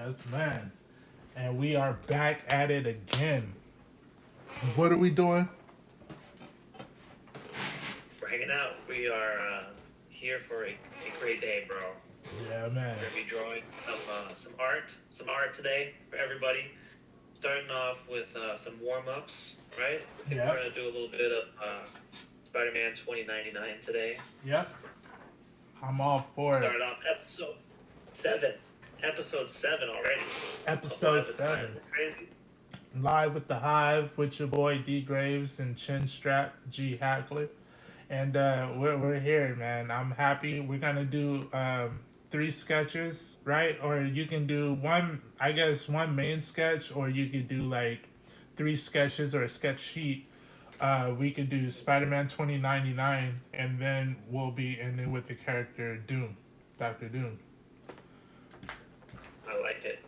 Yes, man. And we are back at it again. What are we doing? We're hanging out. We are here for a great day, bro. Yeah, man. We're gonna be drawing some art today for everybody. Starting off with some warm ups, right? I think Yep. we're gonna do a little bit of Spider-Man 2099 today. Yep. I'm all for it. Start off episode seven already. Episode 7. Crazy. Live with the Hive with your boy Dgraves and chinstrap G Hackler. And we're here, man. I'm happy. We're gonna do 3 sketches, right? Or you can do one main sketch, or you could do like 3 sketches or a sketch sheet. We could do Spider-Man 2099, and then we'll be ending with the character Doom, Dr. Doom. I like it.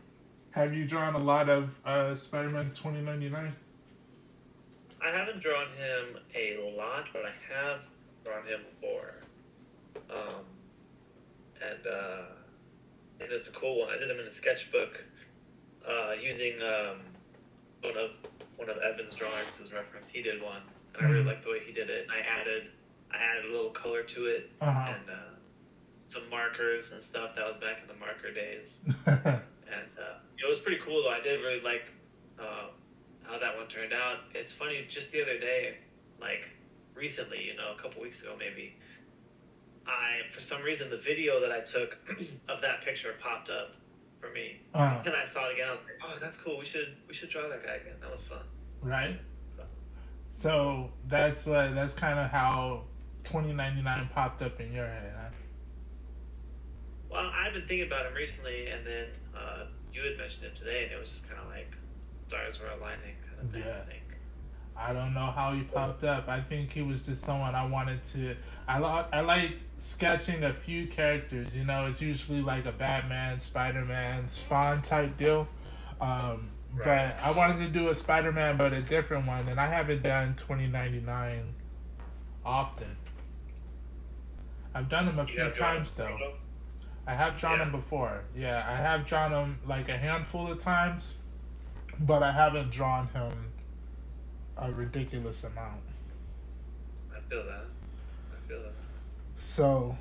Have you drawn a lot of Spider-Man 2099? I haven't drawn him a lot, but I have drawn him before. And it's a cool one. I did him in a sketchbook using one of Evan's drawings as reference. He did one, and I really liked the way he did it. And I added a little color to it, and some markers and stuff. That was back in the marker days. And it was pretty cool, though. I did really like how that one turned out. It's funny, just the other day, like recently, a couple weeks ago maybe, for some reason, the video that I took of that picture popped up for me. And I saw it again. I was like, oh, that's cool. We should draw that guy again. That was fun. Right? So that's kind of how 2099 popped up in your head, huh? Well, I've been thinking about him recently, and then you had mentioned it today, and it was just kind of like stars were aligning kind of thing, I think. I don't know how he popped up. I think he was just someone I wanted to... I like sketching a few characters, It's usually like a Batman, Spider-Man, Spawn type deal. Right. But I wanted to do a Spider-Man, but a different one, and I haven't done 2099 often. I've done him a few times, though. I have drawn him before. Yeah, I have drawn him like a handful of times, but I haven't drawn him a ridiculous amount. I feel that. So,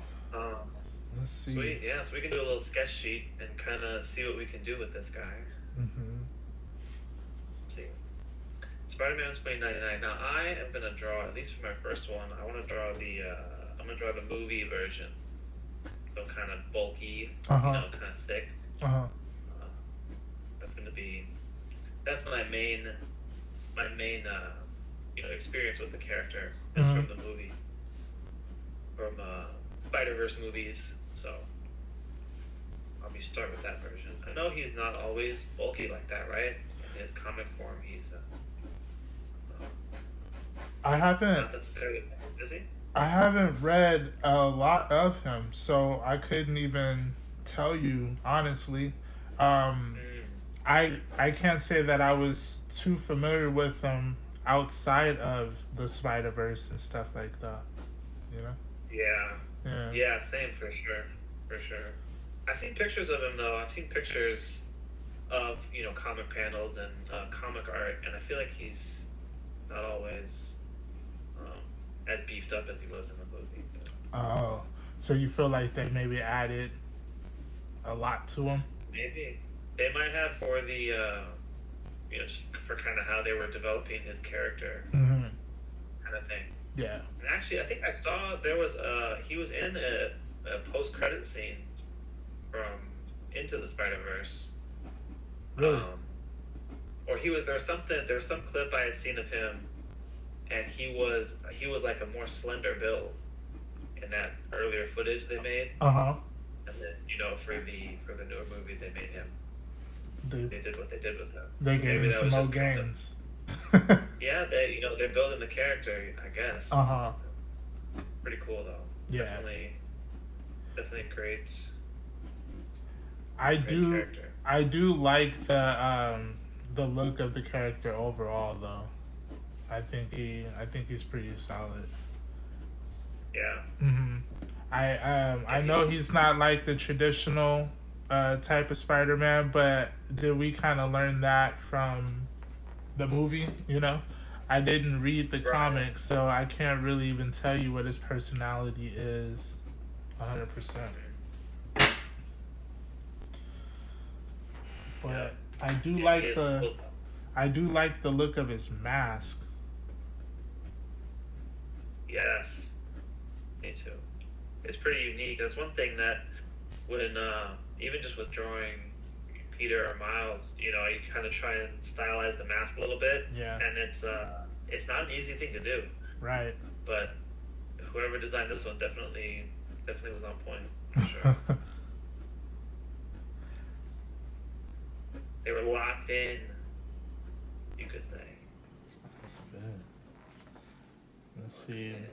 let's see. Sweet, yeah. So we can do a little sketch sheet and kind of see what we can do with this guy. Let's see. Spider-Man 2099. Now I am gonna draw, at least for my first one, I want to draw the movie version. So kind of bulky, kind of thick. That's my main experience with the character is from the movie, from Spider-Verse movies. So I'll start with that version. I know he's not always bulky like that, right? In his comic form, he's I haven't not necessarily busy. I haven't read a lot of him, so I couldn't even tell you honestly. I can't say that I was too familiar with him outside of the Spider-Verse and stuff like that. Yeah, same for sure. I've seen pictures of him though. I've seen pictures of comic panels and comic art, and I feel like he's not always as beefed up as he was in the movie. Oh, so you feel like they maybe added a lot to him? Maybe they might have for the just for kind of how they were developing his character, kind of thing. Yeah. And actually, I think I saw there was he was in a post-credit scene from Into the Spider-Verse. Really? Or there's some clip I had seen of him, and he was like a more slender build in that earlier footage they made. And then for the newer movie they made him. They did what they did with him. They gave him some more gains. Yeah, they're building the character, I guess. Pretty cool though. Yeah. Definitely great. I do character. I do like the look of the character overall though. I think he's pretty solid. Yeah. I know he's not like the traditional type of Spider-Man, but did we kind of learn that from the movie? You know, I didn't read the Right. comics, so I can't really even tell you what his personality is 100%. Yeah. But I do Yeah, he like is the cool. I do like the look of his mask. Yes, me too. It's pretty unique. That's one thing that when even just with drawing Peter or Miles, you know, you kind of try and stylize the mask a little bit, Yeah, and it's not an easy thing to do. right. But whoever designed this one definitely was on point for sure. They were locked in, you could say. That's good. Let's Locked see. in.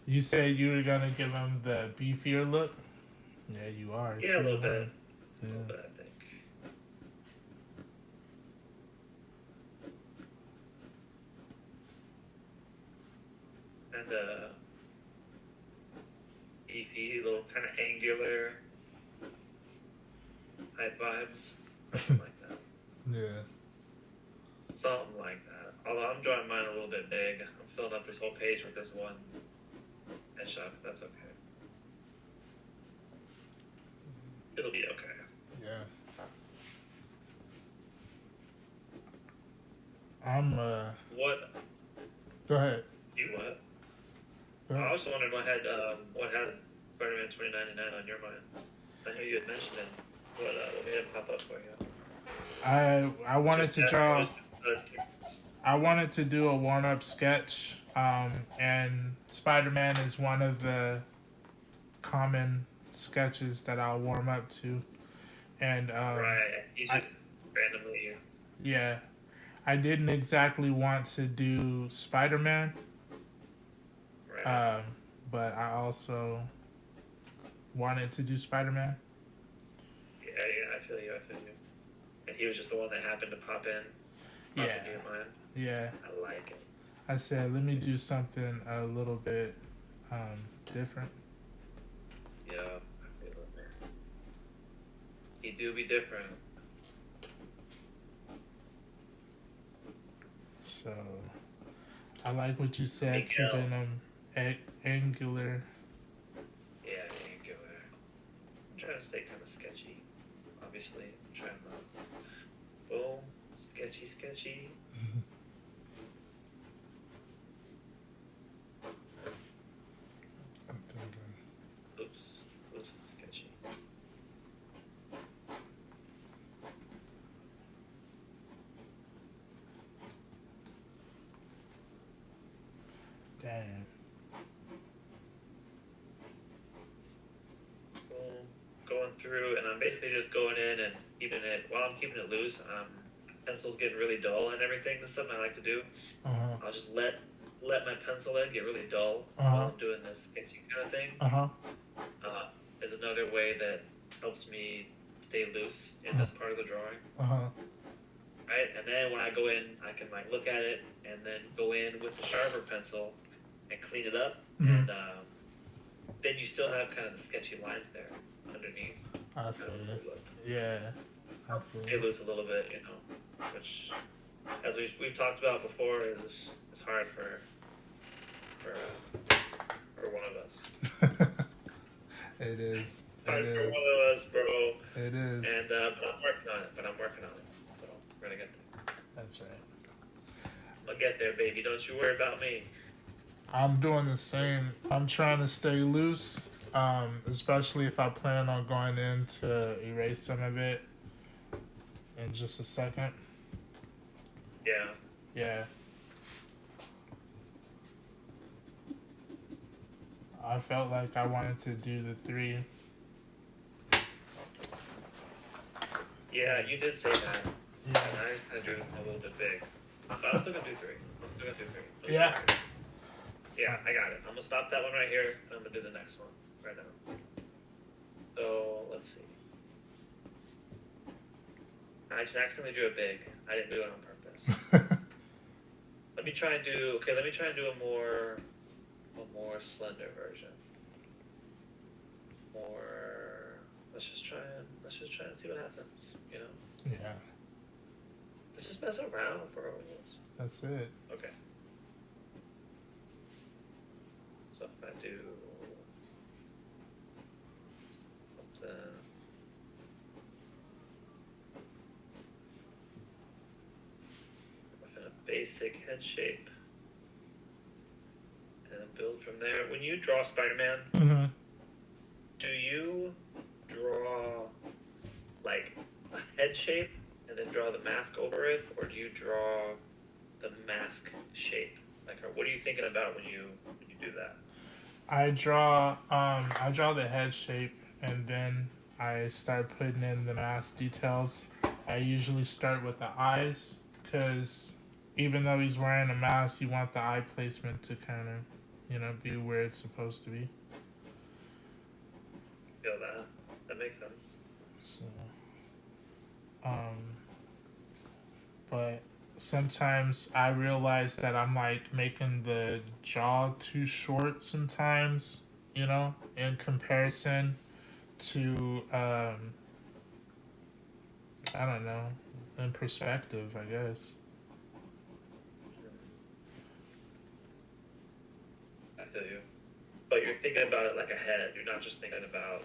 You said you were gonna give him the beefier look. Yeah, you are Yeah, a too, little huh? bit, Yeah. a little bit, I think. And beefy, little kind of angular type vibes, something like that. Yeah. Something like that. Although I'm drawing mine a little bit big. I'm filling up this whole page with this one headshot, but that's okay. It'll be okay. Yeah. I'm What? Go ahead. You what? Go I ahead. was wondering what had Spider-Man 2099 on your mind. I know you had mentioned it. What made it pop up for you? I wanted Just to that, or draw. was it the I wanted to do a warm-up sketch, and Spider-Man is one of the common sketches that I'll warm up to. And right? He's I just randomly yeah, I didn't exactly want to do Spider-Man, right. um, but I also wanted to do Spider-Man. Yeah, I feel you. I feel you. And he was just the one that happened to pop Yeah, into your mind. yeah. I like it. I said, let me do something a little bit different. Yeah, I feel it, man. He do be different. So I like what you said, Miguel. keeping them angular. Yeah, angular. I'm trying to stay kind of sketchy. Obviously, I'm trying to. Boom. Sketchy, sketchy. Oops. Oops, sketchy. Damn. Boom. Going through, and I'm basically just going in and keeping it, while I'm keeping it loose, pencil's getting really dull and everything. This is something I like to do. Uh-huh. I'll just let my pencil head get really dull Uh-huh. while I'm doing this sketchy kind of thing. Uh-huh. Is another way that helps me stay loose in this part of the drawing. Uh-huh. Right, and then when I go in, I can like look at it and then go in with the sharper pencil and clean it up, and then you still have kind of the sketchy lines there underneath. I feel it. Yeah. I feel Stay it. loose a little bit, you know, which, as we've talked about before, is hard for one of us. It is. Hard It for is. one of us, bro. It is. And but I'm working on it. So we're gonna get there. That's right. I'll get there, baby. Don't you worry about me. I'm doing the same. I'm trying to stay loose, especially if I plan on going in to erase some of it in just a second. Yeah. Yeah. I felt like I wanted to do the 3. Yeah, you did say that. Yeah. And I just kind of drew this one a little bit big. But I'm still gonna do 3. Yeah. Yeah, I got it. I'm gonna stop that one right here, and I'm gonna do the next one right now. So let's see. I just accidentally drew it big. I didn't do it on purpose. Let me try and do a more slender version. let's just try and see what happens. You know. Yeah. Let's just mess around, bro. That's it. Okay. So if I do something. A basic head shape, and then build from there. When you draw Spider-Man, do you draw like a head shape and then draw the mask over it, or do you draw the mask shape? Like, what are you thinking about when you do that? I draw the head shape, and then I start putting in the mask details. I usually start with the eyes, because even though he's wearing a mask, you want the eye placement to kind of, be where it's supposed to be. Feel that? That makes sense. So, but sometimes I realize that I'm like making the jaw too short sometimes, in comparison to, I don't know, in perspective, I guess. I feel you. But you're thinking about it like a head. You're not just thinking about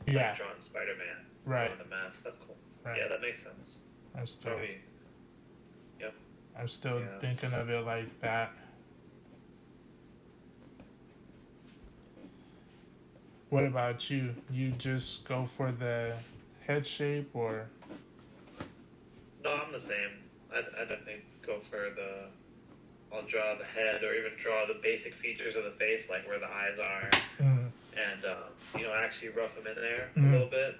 drawing Spider-Man. Right. Drawing the mask. That's cool. Right. Yeah, that makes sense. I'm still thinking of it like that. What about you? You just go for the head shape, or? No, I'm the same. I definitely go for I'll draw the head, or even draw the basic features of the face, like where the eyes are, and actually rough them in there a little bit,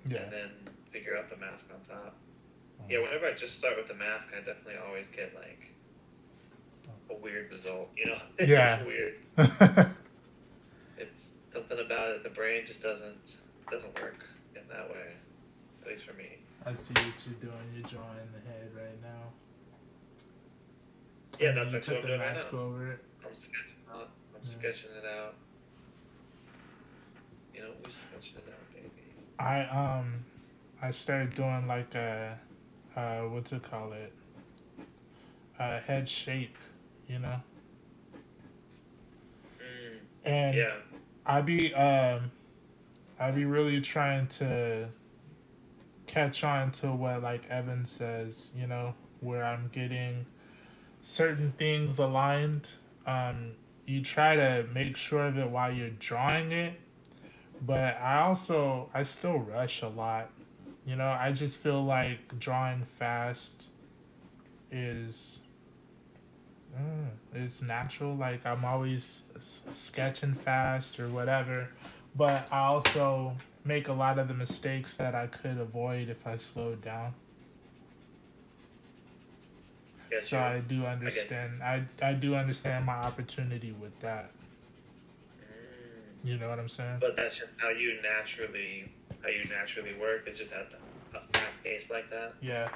and then figure out the mask on top. Yeah, whenever I just start with the mask, I definitely always get like a weird result. Yeah. It's weird. It's something about it. The brain just doesn't work in that way, at least for me. I see what you're doing. You're drawing the head right now. Yeah, that's what I'm doing right now. Over it. I'm sketching it out. We're sketching it out, baby. I started doing like a what's it called it? A head shape, And yeah. I'd be really trying to catch on to what like Evan says, where I'm getting certain things aligned. You try to make sure of it while you're drawing it, but I still rush a lot. I just feel like drawing fast is natural. Like I'm always sketching fast or whatever, but I also make a lot of the mistakes that I could avoid if I slowed down. So I do understand. I do understand my opportunity with that. You know what I'm saying? But that's just how you naturally work. Is just at a fast pace like that. Yeah.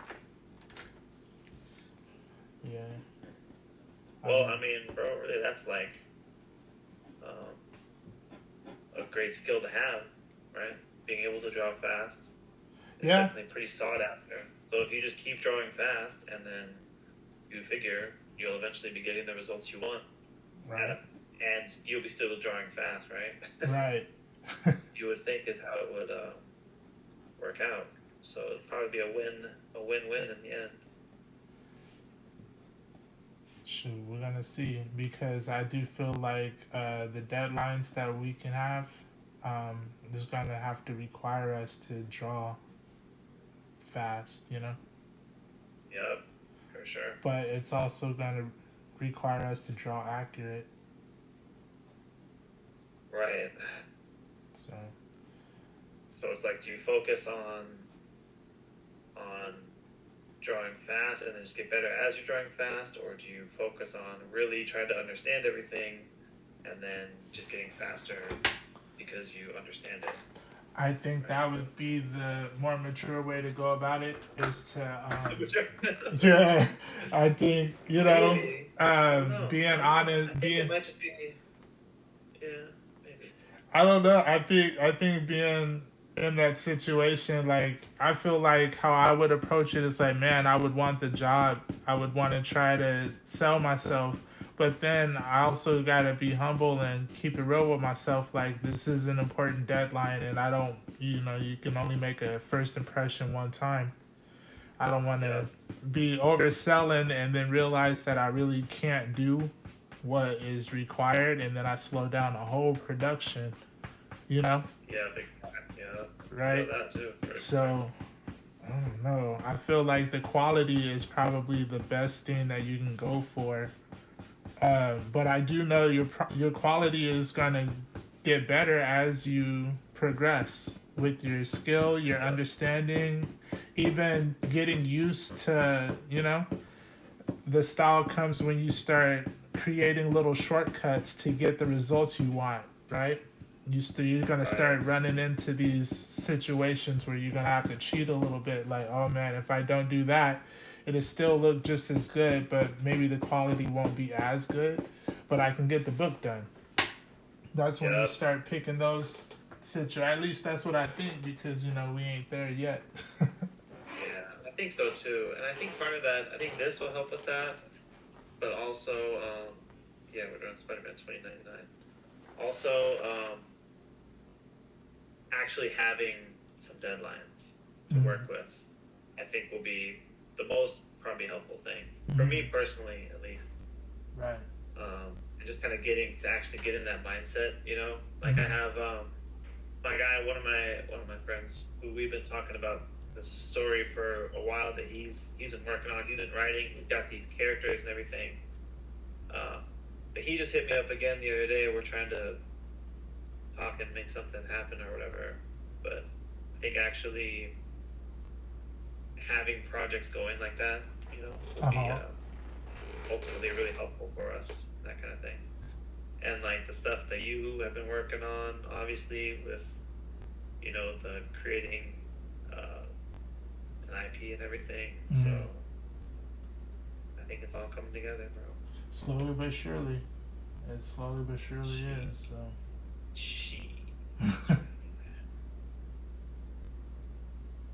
Yeah. Well, I mean, bro, really, that's like a great skill to have, right? Being able to draw fast. It's definitely pretty sought after. So if you just keep drawing fast, and then you figure you'll eventually be getting the results you want. Right. And you'll be still drawing fast, right? Right. You would think is how it would work out. So it'd probably be a win-win in the end. Shoot, we're gonna see, because I do feel like the deadlines that we can have is gonna have to require us to draw fast, Yep, for sure. But it's also gonna require us to draw accurate. Right. So it's like, do you focus on drawing fast and then just get better as you're drawing fast, or do you focus on really trying to understand everything and then just getting faster because you understand it? I think that would be the more mature way to go about it, is to yeah, I think, being honest, it might just be, yeah, maybe. I don't know. I think being in that situation, like I feel like how I would approach it is like, man, I would want the job. I would want to try to sell myself. But then I also gotta be humble and keep it real with myself. Like this is an important deadline, and I don't, you can only make a first impression one time. I don't want Yeah. to be overselling and then realize that I really can't do what is required, and then I slow down the whole production. You know, Yeah, big time. Yeah. Feel right? that too. So I don't know. I feel like the quality is probably the best thing that you can go for. But I do know your quality is gonna get better as you progress with your skill, your understanding, even getting used to, the style comes when you start creating little shortcuts to get the results you want, right? You're gonna Right. start running into these situations where you're gonna have to cheat a little bit. Like, oh man, if I don't do that, it'll still look just as good, but maybe the quality won't be as good. But I can get the book done. That's when you Yep. start picking those situations. At least that's what I think, because we ain't there yet. Yeah, I think so too. And I think part of that, I think this will help with that. But also, yeah, we're doing Spider-Man 2099. Also, actually having some deadlines to Mhm. work with, I think will be the most probably helpful thing for Mhm. me personally, at least. Right. And just kind of getting to actually get in that mindset, like I Mhm. have my guy, one of my friends, who we've been talking about this story for a while that he's been working on. He's been writing. He's got these characters and everything. Uh, but he just hit me up again the other day. We're trying to talk and make something happen or whatever. But I think actually having projects going like that, will Uh be huh. ultimately really helpful for us. That kind of thing. And like the stuff that you have been working on, obviously with the creating uh, an IP and everything. So Mhm. I think it's all coming together, bro. Slowly but surely. It slowly but surely She, is. So. she. That's right.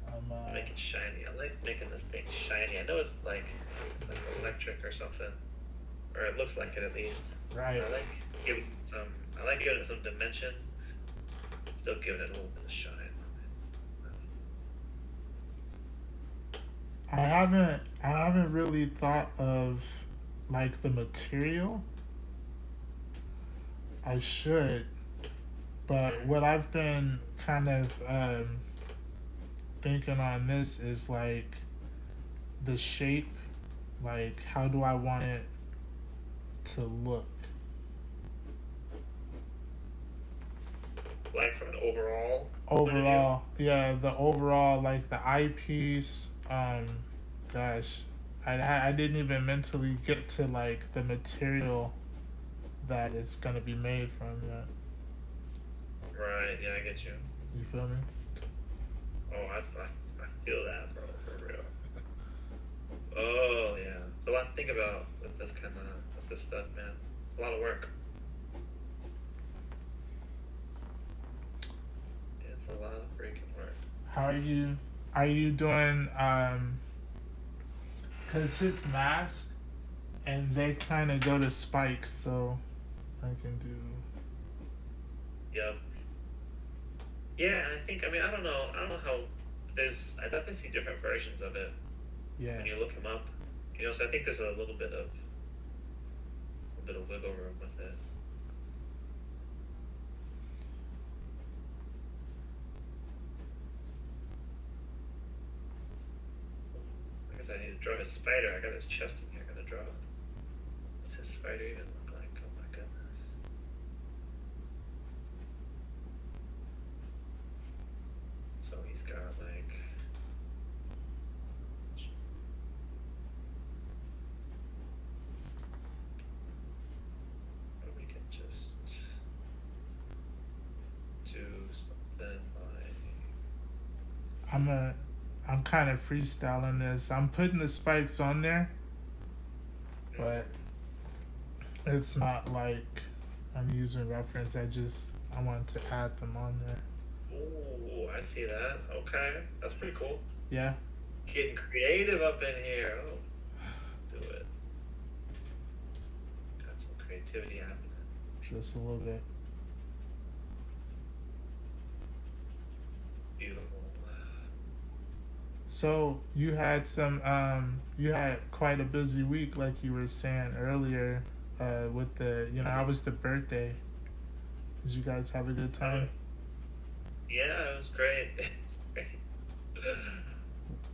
I'm Make it shiny. I like making this thing shiny. I know it's like electric or something, or it looks like it at least. right. I like giving it some. I like giving it some dimension. Still giving it a little bit of shine. I haven't really thought of like the material. I should, but what I've been kind of thinking on this is like the shape, like how do I want it to look Like from an overall point of view. overall. Yeah, the overall, like the eyepiece. Gosh, I didn't even mentally get to like the material that it's gonna be made from yet. Right. Yeah, I get you. You feel me? Oh, I feel that, bro, for real. Oh yeah, it's a lot to think about with this stuff, man. It's a lot of work. It's a lot of freaking work. How are you doing? Cause his mask and they kind of go to spikes, so I can do. Yep. Yeah, and I think I don't know. I don't know how. I definitely see different versions of it Yeah. when you look them up. So I think there's a little bit of wiggle room with it. I guess I need to draw his spider. I got his chest in here. I gotta draw. What's his spider even look like? Oh my goodness. So he's got like. Or we can just do something like. I'm a. I'm kind of freestyling this. I'm putting the spikes on there, but it's not like I'm using reference. I want to add them on there. Ooh, I see that. Okay, that's pretty cool. Yeah. Getting creative up in here. Oh, do it. Got some creativity happening. Just a little bit. Beautiful. So you had quite a busy week, like you were saying earlier, with how was the birthday? Did you guys have a good time? Yeah, it was great. It was great.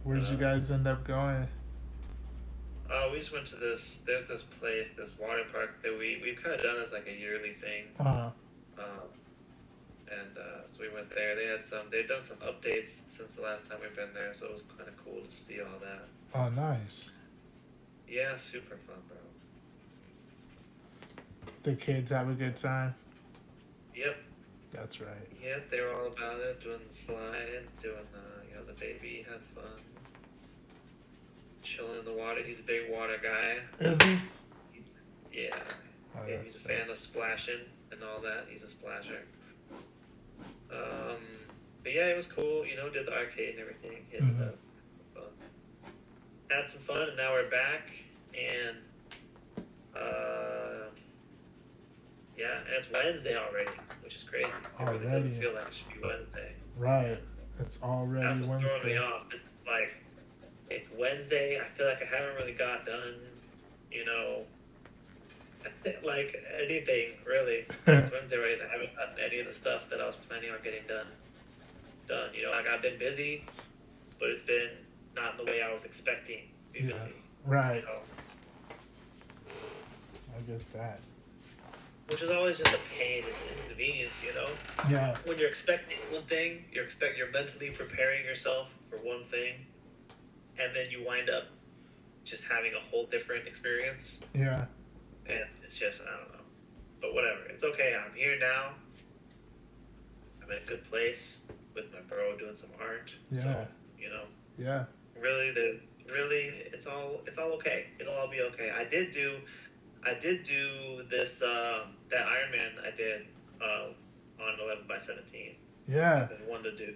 Where'd you guys end up going? We just went to there's this place, this water park that we've kind of done as like a yearly thing. Uh-huh. Um, so we went there. They've done some updates since the last time we've been there, so it was kind of cool to see all that. Oh, nice. Yeah, super fun, bro. The kids have a good time? Yep. That's right. Yep, they were all about it, doing the slides, doing the baby had fun. Chilling in the water. He's a big water guy. Is he? Yeah. Oh, Yeah, he's a fan of splashing and all that. He's a splasher. But yeah, it was cool. Did the arcade and everything. Hit it up. Fun. Had some fun, and now we're back. And yeah, and it's Wednesday already, which is crazy. It really doesn't feel like it should be Wednesday. Right. It's already That's what's Wednesday. throwing me off. It's like it's Wednesday. I feel like I haven't really got done. Like anything really. It's Wednesday, right? I haven't gotten any of the stuff that I was planning on getting done. Like I've been busy, but it's been not in the way I was expecting to be busy. Right. I get that. Which is always just a pain and inconvenience, Yeah. When you're expecting one thing, you're mentally preparing yourself for one thing, and then you wind up just having a whole different experience. Yeah. And it's just, I don't know. But whatever. It's okay. I'm here now. I'm in a good place with my bro doing some art. Yeah. So, Yeah. Really, it's all okay. It'll all be okay. I did do this, that Iron Man I did, on 11x17. Yeah. I've been wanting to do.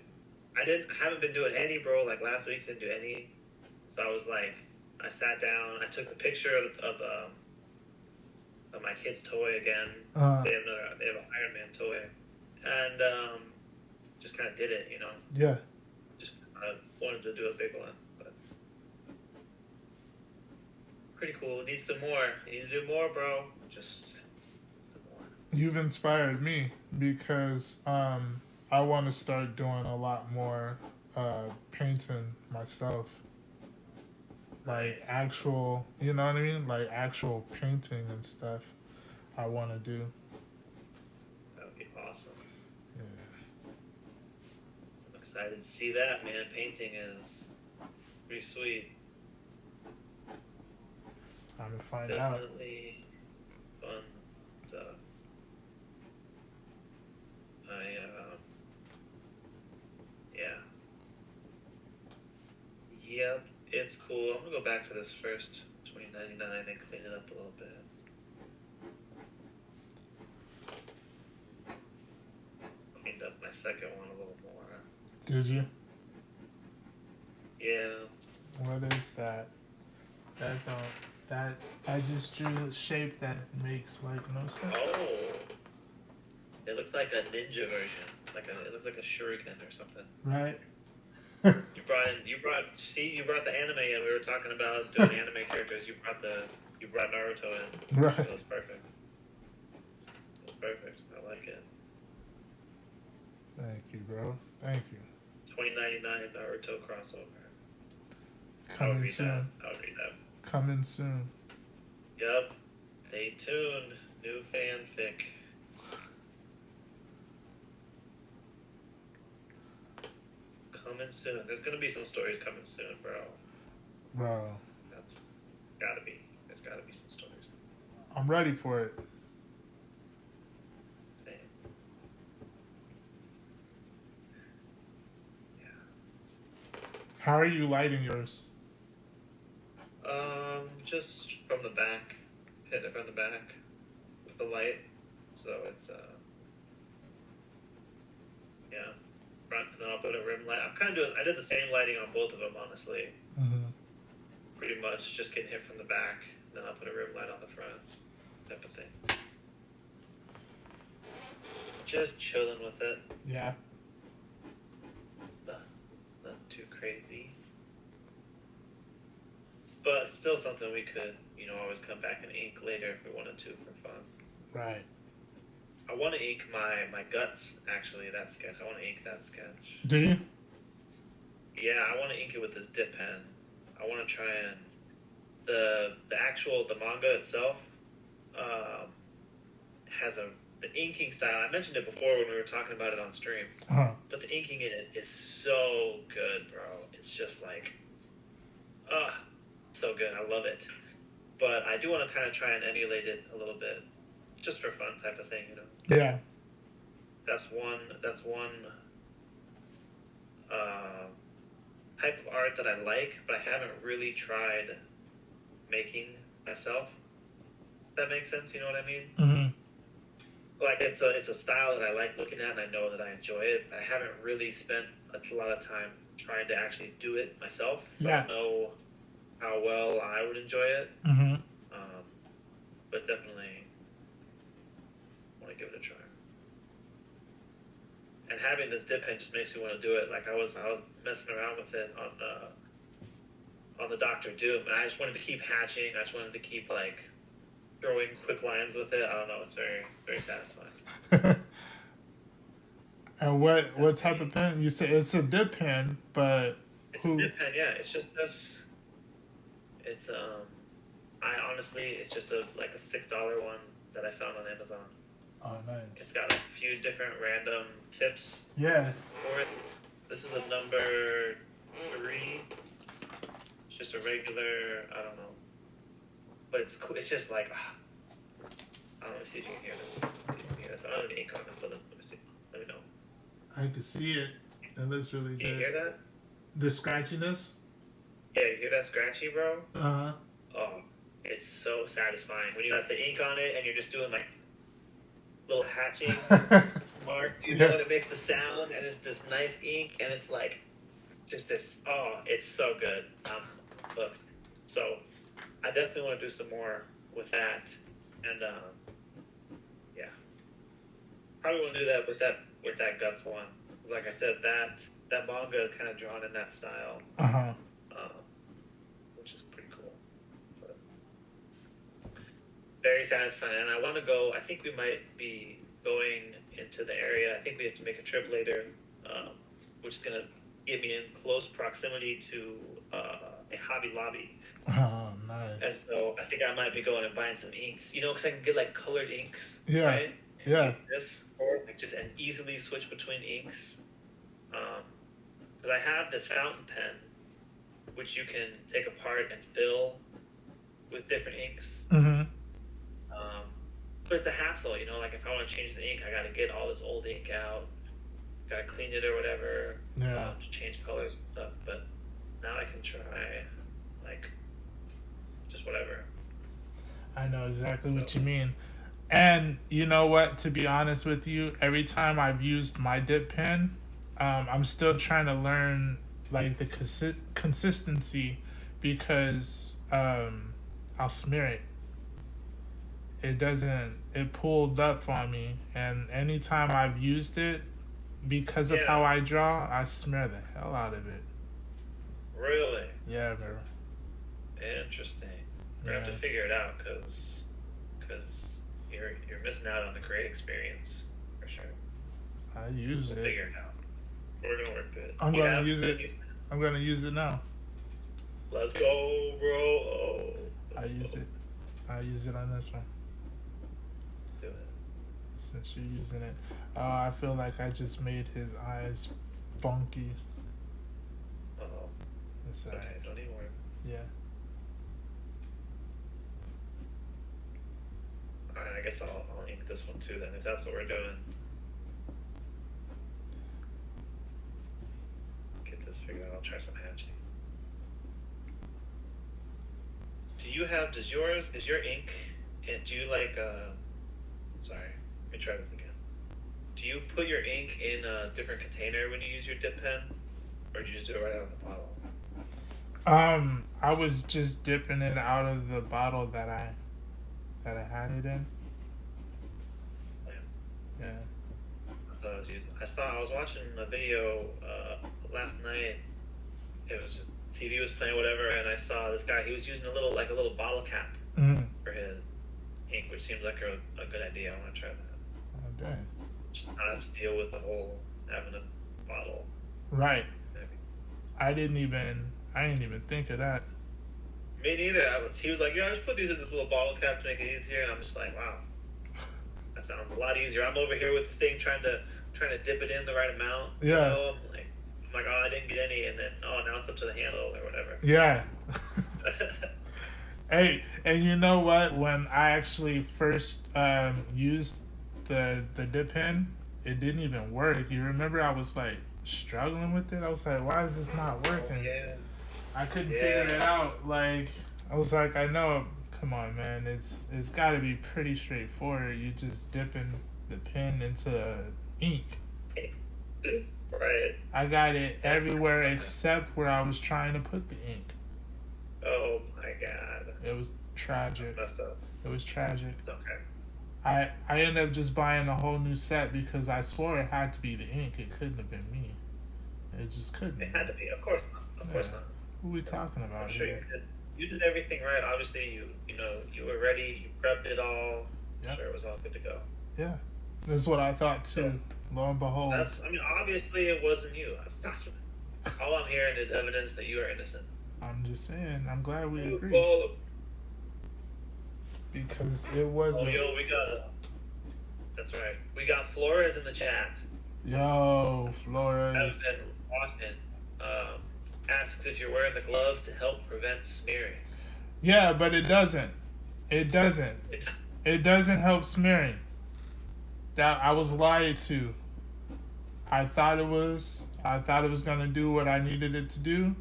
I haven't been doing any, bro. Like last week, didn't do any. So I was like, I sat down, I took the picture of my kid's toy again. They have an Iron Man toy, and just kind of did it, Yeah. Just wanted to do a big one, but pretty cool. Need some more. You need to do more, bro. Just some more. You've inspired me because I want to start doing a lot more painting myself. Like Nice. actual, you know what I mean? Like actual painting and stuff I want to do. That would be awesome. Yeah. I'm excited to see that, man. Painting is pretty sweet. I'm going to find out. Definitely fun stuff. Yeah. Yep, it's cool. I'm gonna go back to this first 2099 and clean it up a little bit. Cleaned up my second one a little more. Did you? Yeah. What is that? I just drew a shape that makes like no sense. Oh. It looks like a ninja version. It looks like a shuriken or something. Right? You brought the anime in. We were talking about doing anime characters. You brought Naruto in. Right. It was perfect. It was perfect. I like it. Thank you, bro. Thank you. 2099 Naruto crossover. Coming soon. I would read that. Coming soon. Yep. Stay tuned. New fanfic. Coming soon. There's gonna be some stories coming soon, bro. Bro. That's gotta be. There's gotta be some stories. I'm ready for it. Same. Yeah. How are you lighting yours? Just from the back. Hit it from the back with the light. So it's yeah. rim light. I'm kind of doing. I did the same lighting on both of them, honestly. Mm-hmm. Pretty much, just getting hit from the back, then I'll put a rim light on the front, type of thing. Just chilling with it. Yeah. Not too crazy. But still something we could, always come back and ink later if we wanted to for fun. Right. I want to ink my guts, actually, that sketch. I want to ink that sketch. Do you? Yeah, I want to ink it with this dip pen. I want to try and... The manga itself has the inking style. I mentioned it before when we were talking about it on stream. Uh-huh. But the inking in it is so good, bro. It's just like... so good. I love it. But I do want to kind of try and emulate it a little bit, just for fun type of thing, Yeah. That's one type of art that I like, but I haven't really tried making myself. If that makes sense, you know what I mean? Mm-hmm. Like it's a style that I like looking at, and I know that I enjoy it. But I haven't really spent a lot of time trying to actually do it myself, so I don't know how well I would enjoy it. Mm-hmm. But definitely want to give it a try. And having this dip pen just makes me want to do it. Like I was messing around with it on the Dr. Doom, and I just wanted to keep hatching. I just wanted to keep like throwing quick lines with it. I don't know. It's very, very satisfying. And what type of pen? You say it's a dip pen, but it's a dip pen. Yeah, it's just this. It's it's just a $6 one that I found on Amazon. Oh, nice. It's got a few different random tips. Yeah. For it. This is a number 3. It's just a regular. I don't know. But it's cool. It's just like. I don't know. See if you can hear this. See if you can hear this. I don't have any ink on it, but let me see. Let me know. I can see it. It looks really good. Can you hear that? The scratchiness? Yeah, you hear that scratchy, bro? Uh-huh. Oh, it's so satisfying. When you got the ink on it and you're just doing like little hatching mark, you know, and it makes the sound, and it's this nice ink, and it's like just this, it's so good. I'm hooked. So I definitely want to do some more with that, and yeah, probably want to do that with that guts one. Like I said, that manga is kind of drawn in that style, which is pretty cool. But very satisfying, and I want to go. I think we might be going into the area. I think we have to make a trip later, which is gonna get me in close proximity to a Hobby Lobby. Oh, nice. And so I think I might be going and buying some inks, because I can get like colored inks, Yeah. right? And Yeah. use this, or like just and easily switch between inks. Because I have this fountain pen, which you can take apart and fill with different inks. Mm-hmm. But it's a hassle, like if I want to change the ink, I got to get all this old ink out, got to clean it or whatever, to change colors and stuff. But now I can try, like, just whatever. I know exactly what you mean. And you know what, to be honest with you, every time I've used my dip pen, I'm still trying to learn like the consistency, because I'll smear it. It pulled up on me, and anytime I've used it, because of how I draw, I smear the hell out of it. Really? Yeah, bro. Interesting. We have to figure it out, because you're missing out on the great experience, for sure. I use it. Figure it out. We're gonna work good. I'm gonna use it. I'm gonna use it now. Let's go, bro. I use it. I use it on this one. Do it. Since you're using it. I feel like I just made his eyes funky. Uh-oh. It's okay, don't even worry. Yeah. Alright, I guess I'll ink this one too then, if that's what we're doing. Get this figured out. I'll try some hatching. Is your ink, and do you like, sorry, let me try this again. Do you put your ink in a different container when you use your dip pen? or did you just do it right out of the bottle? I was just dipping it out of the bottle that I had it in. Yeah. Yeah. I thought I was using. I was watching a video last night. It was just TV was playing whatever, and I saw this guy. He was using a little bottle cap Mm. for his ink, which seems like a good idea. I want to try that. Oh, dang. Just not have to deal with the whole having a bottle. Right. Maybe. I didn't even think of that. Me neither. He was like, yeah, just put these in this little bottle cap to make it easier, and I'm just like, wow, that sounds a lot easier. I'm over here with the thing trying to dip it in the right amount. Yeah. You know? I'm like, oh, I didn't get any, and then now it's up to the handle or whatever. Yeah. Hey, and you know what? When I actually first used the dip pen, it didn't even work. You remember I was like struggling with it? I was like, why is this not working? Oh, yeah. I couldn't figure it out. Like, I was like, I know. Come on, man. It's got to be pretty straightforward. You just dipping the pen into ink. Right. I got it everywhere except where I was trying to put the ink. Oh my god. It was tragic. That's messed up. It was tragic. Okay. I ended up just buying a whole new set because I swore it had to be the ink. It couldn't have been me. It just couldn't. It had to be. Of course not. Of course not. Who are we talking about I'm sure here? you did everything right. Obviously, you were ready. You prepped it all. Yep. I'm sure it was all good to go. Yeah, that's what I thought too. Lo and behold, Obviously, it wasn't you. That's all I'm hearing is evidence that you are innocent. I'm just saying. I'm glad we agree Well, because it wasn't. oh, yo, we got. That's right. We got Flores in the chat. Yo, Flores. Evan Washington asks if you're wearing the glove to help prevent smearing. Yeah, but it doesn't. It doesn't. It doesn't help smearing. That I was lied to. I thought it was gonna do what I needed it to do,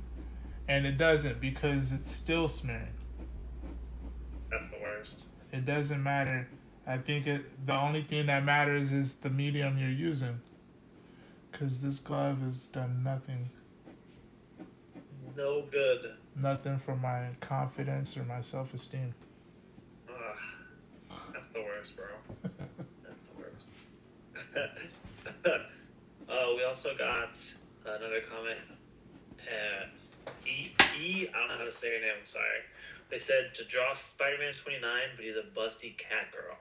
and it doesn't because it's still smearing. That's the worst. It doesn't matter. I think the only thing that matters is the medium you're using. Because this glove has done nothing. No good. Nothing for my confidence or my self-esteem. That's the worst, bro. That's the worst. We also got another comment. I don't know how to say her name, I'm sorry. They said to draw Spider-Man 29, but he's a busty cat girl.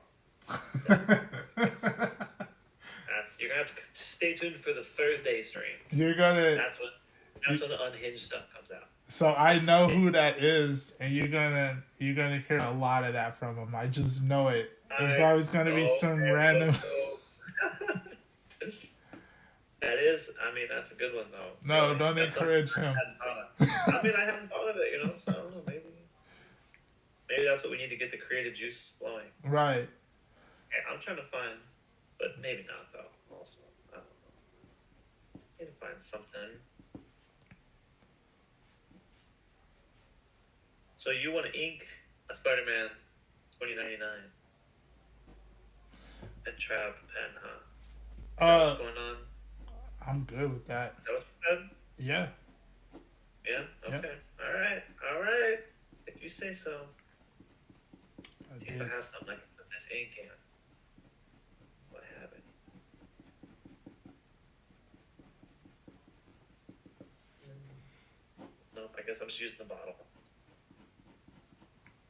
You're gonna have to stay tuned for the Thursday streams. That's when the unhinged stuff comes out. So I know who that is, and you're gonna hear a lot of that from him. I just know it. There's always gonna be some random. That is, that's a good one though. No, really. don't encourage him. I haven't thought of it, so I don't know, maybe that's what we need to get the creative juices flowing. Right. Yeah, I'm trying to find, but maybe not though. Also, I don't know. Need to find something. So you want to ink a Spider-Man 2099 and try out the pen, huh? Is that what's going on? I'm good with that. Is that what you said? Yeah. Yeah? Okay. Yep. All right. If you say so. See if I have something I can put this ink in. What have it? Nope, I guess I'm just using the bottle.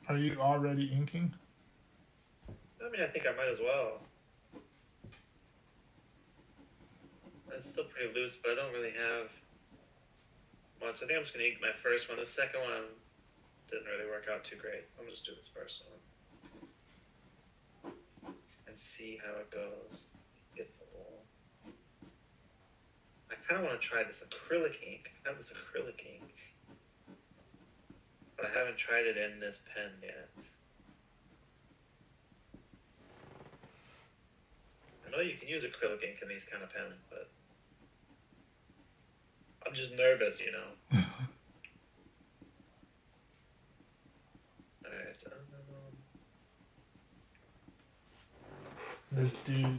Are you already inking? I think I might as well. It's still pretty loose, but I don't really have much. I think I'm just going to ink my first one. The second one didn't really work out too great. I'm just do this first one. And see how it goes. Get the wall. I kind of want to try this acrylic ink. I have this acrylic ink. But I haven't tried it in this pen yet. I know you can use acrylic ink in these kind of pens, but I'm just nervous, Alright. This dude,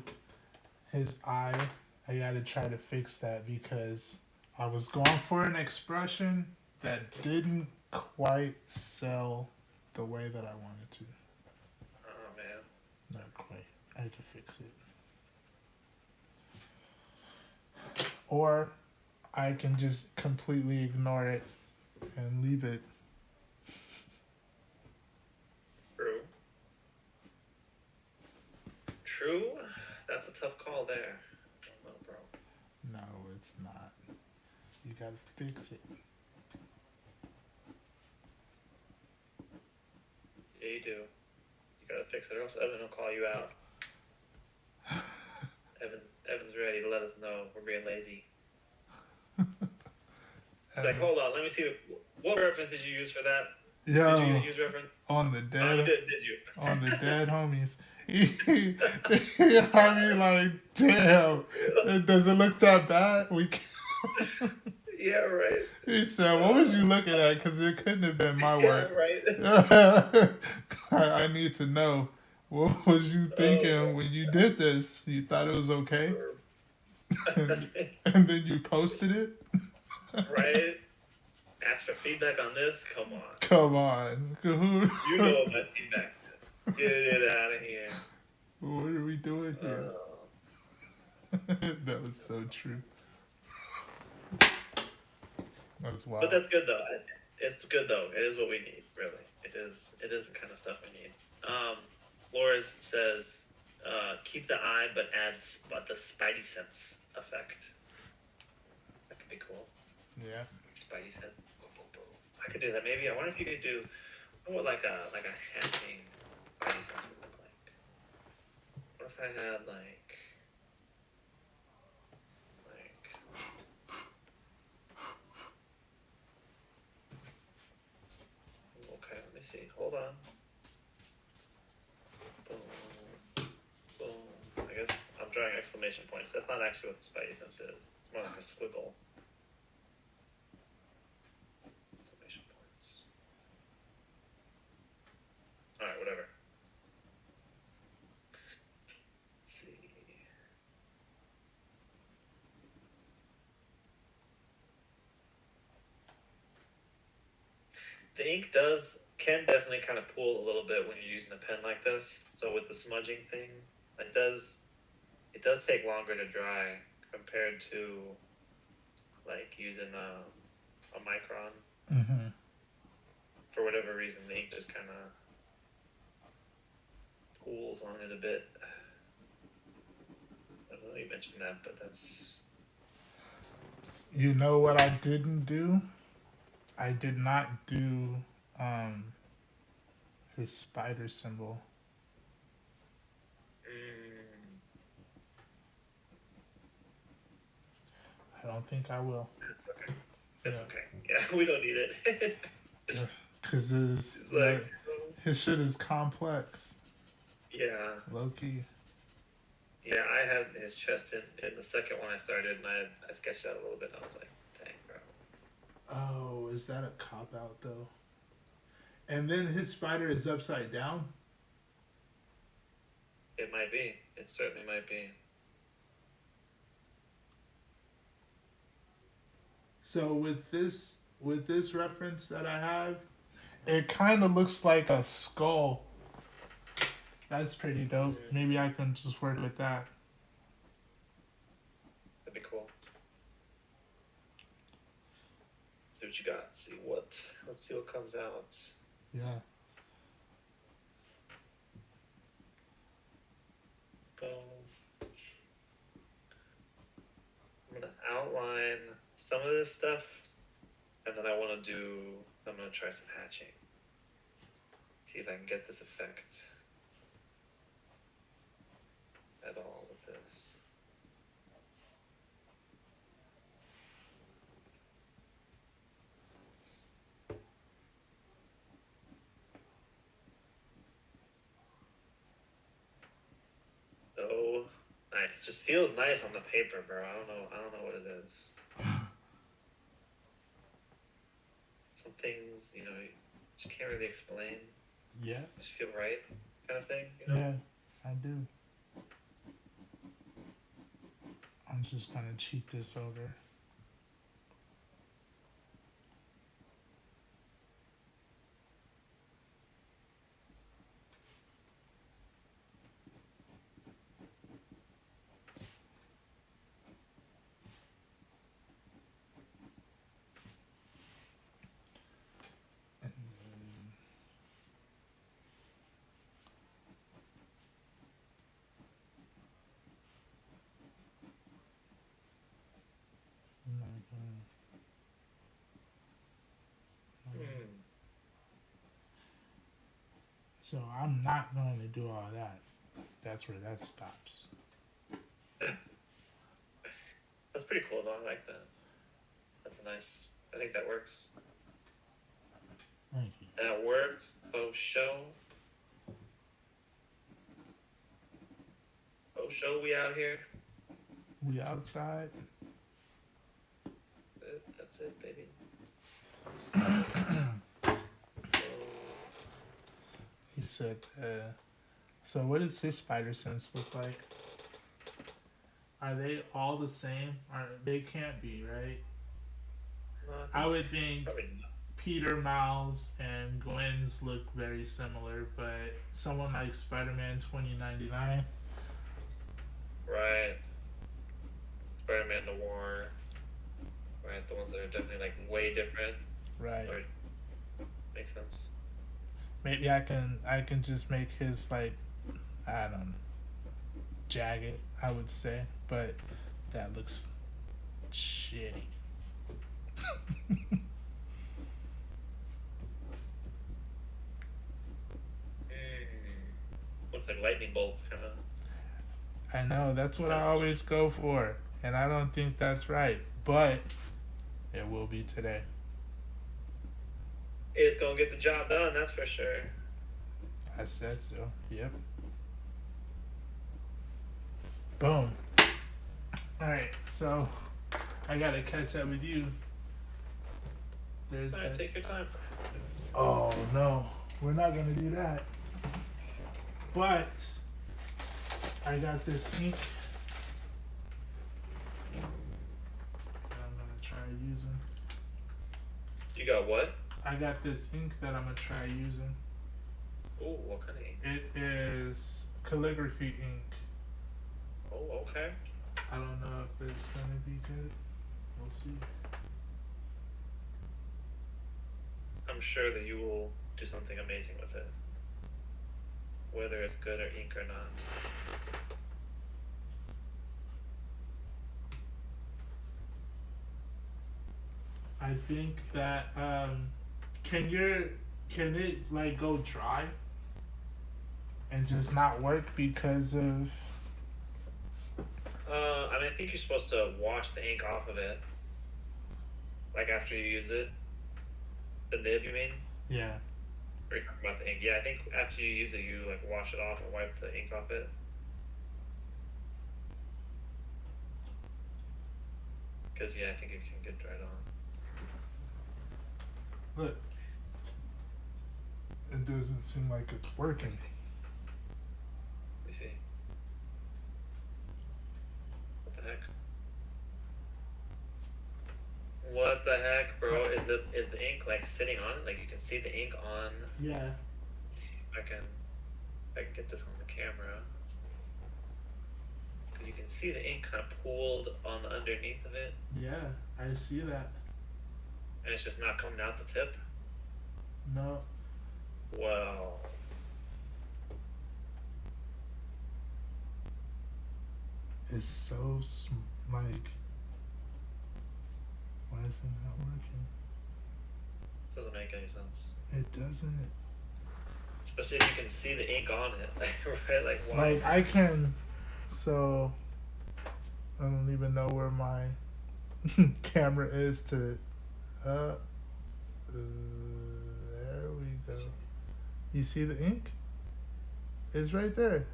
his eye, I gotta try to fix that because I was going for an expression that didn't quite sell the way that I wanted to. Oh man. Not quite. I had to fix it. Or I can just completely ignore it and leave it. True. True. That's a tough call there. I don't know, bro. No, it's not. You gotta fix it. Yeah, you do. You gotta fix it, or else Evan will call you out. Evan's ready to let us know we're being lazy. Like, hold on, let me see. What reference did you use for that? Yo, did you use reference? On the dead. Oh, did you? On the dead homies. I mean, like, damn. It doesn't look that bad. Yeah, right. He said, "What was you looking at? Because it couldn't have been my work." Right. I need to know. What was you thinking when you did this? You thought it was okay? and then you posted it? Right? Ask for feedback on this? Come on. Come on. You know what my feedback is. Get it out of here. What are we doing here? That was so true. That's wild. But that's good though. It's good though. It is what we need, really. It is the kind of stuff we need. Laura's says, keep the eye but add the spidey sense effect. That could be cool. Yeah. Spidey sense. I could do that. Maybe I wonder if you could do what like a hatching spidey sense would look like. What if I had like okay, let me see. Hold on. Boom. Boom. I guess I'm drawing exclamation points. That's not actually what the spidey sense is. It's more like a squiggle. Exclamation points. Alright, whatever. Let's see. The ink can definitely kind of pool a little bit when you're using a pen like this. So with the smudging thing, it does take longer to dry compared to like using a micron. Mm-hmm. For whatever reason, the ink just kind of pools on it a bit. I don't know you mentioned that, but that's... You know what I didn't do? I did not do his spider symbol. I don't think I will. That's okay. That's okay. Yeah, we don't need it. Because his shit is complex. Yeah. Low key. Yeah, I had his chest in the second one I started, and I sketched out a little bit, and I was like, dang, bro. Oh, is that a cop-out, though? And then his spider is upside down? It might be. It certainly might be. So with this reference that I have, it kind of looks like a skull. That's pretty dope. Maybe I can just work with that. That'd be cool. Let's see what you got. Let's see what comes out. Yeah. Boom. I'm gonna outline some of this stuff, and then I'm gonna try some hatching. See if I can get this effect at all with this. Oh, nice. It just feels nice on the paper, bro. I don't know what it is. Some things, you just can't really explain. Yeah. Just feel right, kind of thing. Yeah, I do. I'm just gonna cheat this over So I'm not going to do all that. That's where that stops. That's pretty cool though. I like that. That's a nice. I think that works. Thank you. That works. Oh show. Oh show. We out here. We outside. That's it, baby. He said, so what does his spider sense look like? Are they all the same? They can't be, right? No, I would think probably not. Peter, Miles, and Gwen's look very similar, but someone like Spider-Man 2099. Right. Spider-Man Noir. Right. The ones that are definitely like way different. Right. Or, makes sense. Maybe I can just make his like, I don't know, jagged, I would say, but that looks shitty. Looks like lightning bolts, kind of. I know, that's what I always go for, and I don't think that's right, but it will be today. It's gonna get the job done, that's for sure. I said so. Yep. Boom. Alright, so I gotta catch up with you. There's Alright, take your time. Oh no, we're not gonna do that. But I got this ink that I'm gonna try using. You got what? I got this ink that I'm gonna try using. Ooh, what kind of ink? It is calligraphy ink. Oh, okay. I don't know if it's gonna be good. We'll see. I'm sure that you will do something amazing with it. Whether it's good or ink or not. I think that can it like go dry and just not work because of I mean, I think you're supposed to wash the ink off of it. Like after you use it. The nib, you mean? yeah. Or you're talking about the ink? Yeah, I think after you use it, you like wash it off and wipe the ink off it. Because yeah, I think it can get dried on. Look, it doesn't seem like it's working. Let me see. What the heck? What the heck, bro? Is the ink like sitting on it? Like you can see the ink on. Yeah. Let me see if I can get this on the camera. Because you can see the ink kind of pooled on the underneath of it. Yeah, I see that. And it's just not coming out the tip. No. Wow. It's so like. Why is it not working? Doesn't make any sense. It doesn't. Especially if you can see the ink on it, right? Like, wow. Like I can, so I don't even know where my camera is to. There we go. You see the ink? It's right there.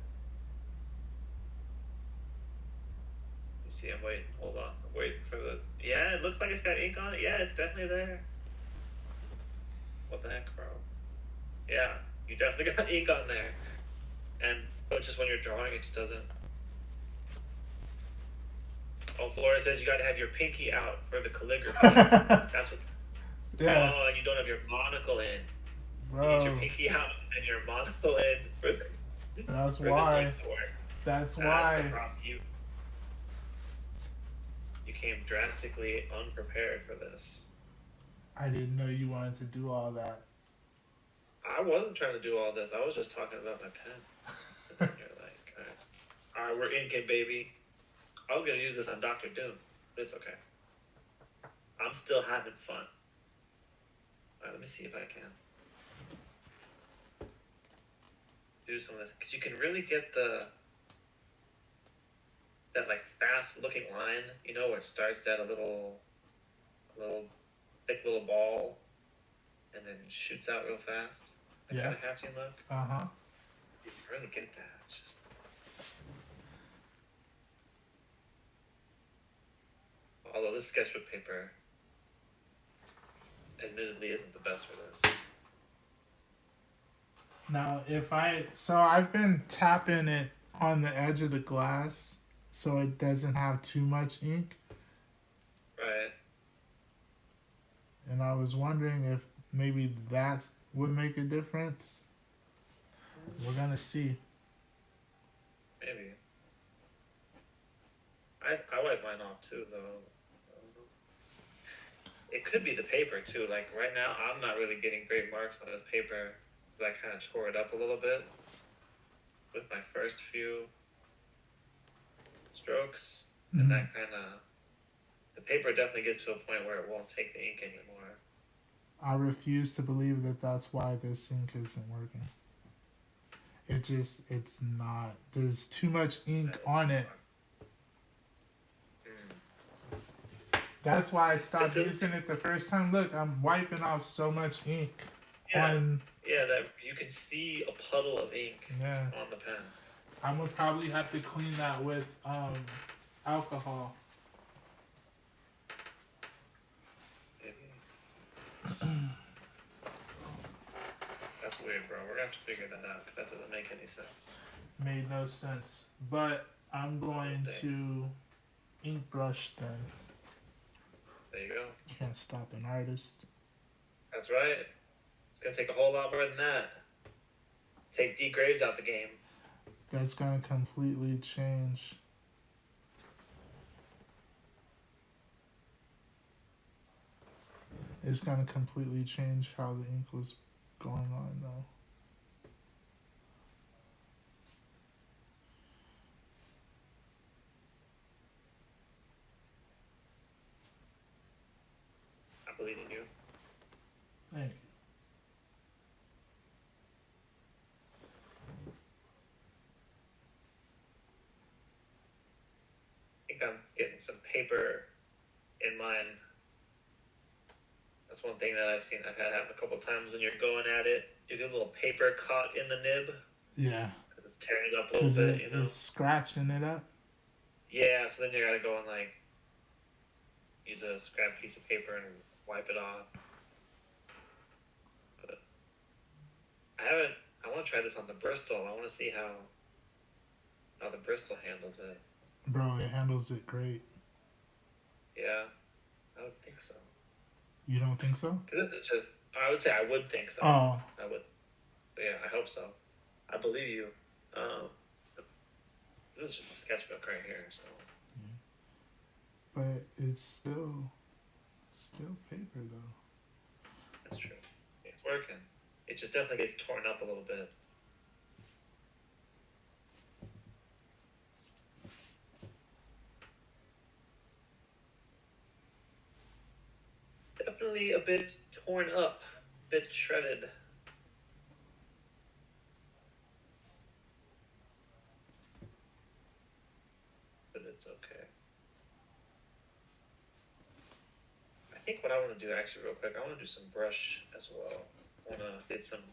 You see, I'm waiting. Hold on. I'm waiting for the. Yeah, it looks like it's got ink on it. Yeah, it's definitely there. What the heck, bro? Yeah, you definitely got ink on there. But just when you're drawing, it just doesn't. Oh, Flora says you got to have your pinky out for the calligraphy. That's what. Yeah. Oh, and you don't have your monocle in. Bro. You need your pinky out and your monocle in for the. That's for why. This ink to work. That's The why. problem. You came drastically unprepared for this. I didn't know you wanted to do all that. I wasn't trying to do all this. I was just talking about my pen. And then you're like, all right, we're inking, baby. I was going to use this on Dr. Doom, but it's okay. I'm still having fun. All right, let me see if I can. do some of this because you can really get that like fast looking line, you know, where it starts at a little thick little ball and then shoots out real fast. That Yeah. kind of hatching look. You can really get that. It's just although this sketchbook paper admittedly isn't the best for this. Now, I've been tapping it on the edge of the glass so it doesn't have too much ink. Right. And I was wondering if maybe that would make a difference. We're gonna see. Maybe. I wipe mine off too, though. It could be the paper too. Like right now, I'm not really getting great marks on this paper, but I kind of tore it up a little bit with my first few strokes, and that kind of the paper definitely gets to a point where it won't take the ink anymore. I refuse to believe that that's why this ink isn't working. It's not. There's too much ink on it. That's why I stopped using it the first time. Look, I'm wiping off so much ink on. Yeah, that you can see a puddle of ink on the pen. I'm gonna probably have to clean that with alcohol. That's weird, bro. We're gonna have to figure that out because that doesn't make any sense. Made no sense. But I'm going to ink brush then. There you go. Can't stop an artist. That's right. It's gonna take a whole lot more than that. Take Dgraves out the game. That's gonna completely change. It's gonna completely change how the ink was going on though. I believe in you. Thank you. I think I'm getting some paper in mine. That's one thing that I've seen. I've had happen a couple times when you're going at it. You get a little paper caught in the nib. Yeah. It's tearing it up a little bit, you know. It's scratching it up. Yeah, so then you gotta go and like use a scrap piece of paper and wipe it off. But I want to try this on the Bristol. I want to see how the Bristol handles it. Bro, it handles it great. Yeah, I would think so. You don't think so? Because this is just, I would say I would think so. Oh. I would. But yeah, I hope so. I believe you. This is just a sketchbook right here, so. But it's still paper though. That's true. It's working. It just definitely gets torn up a little bit. Definitely a bit torn up, a bit shredded. But it's okay. I think what I want to do actually real quick, I want to do some brush as well. I want to get some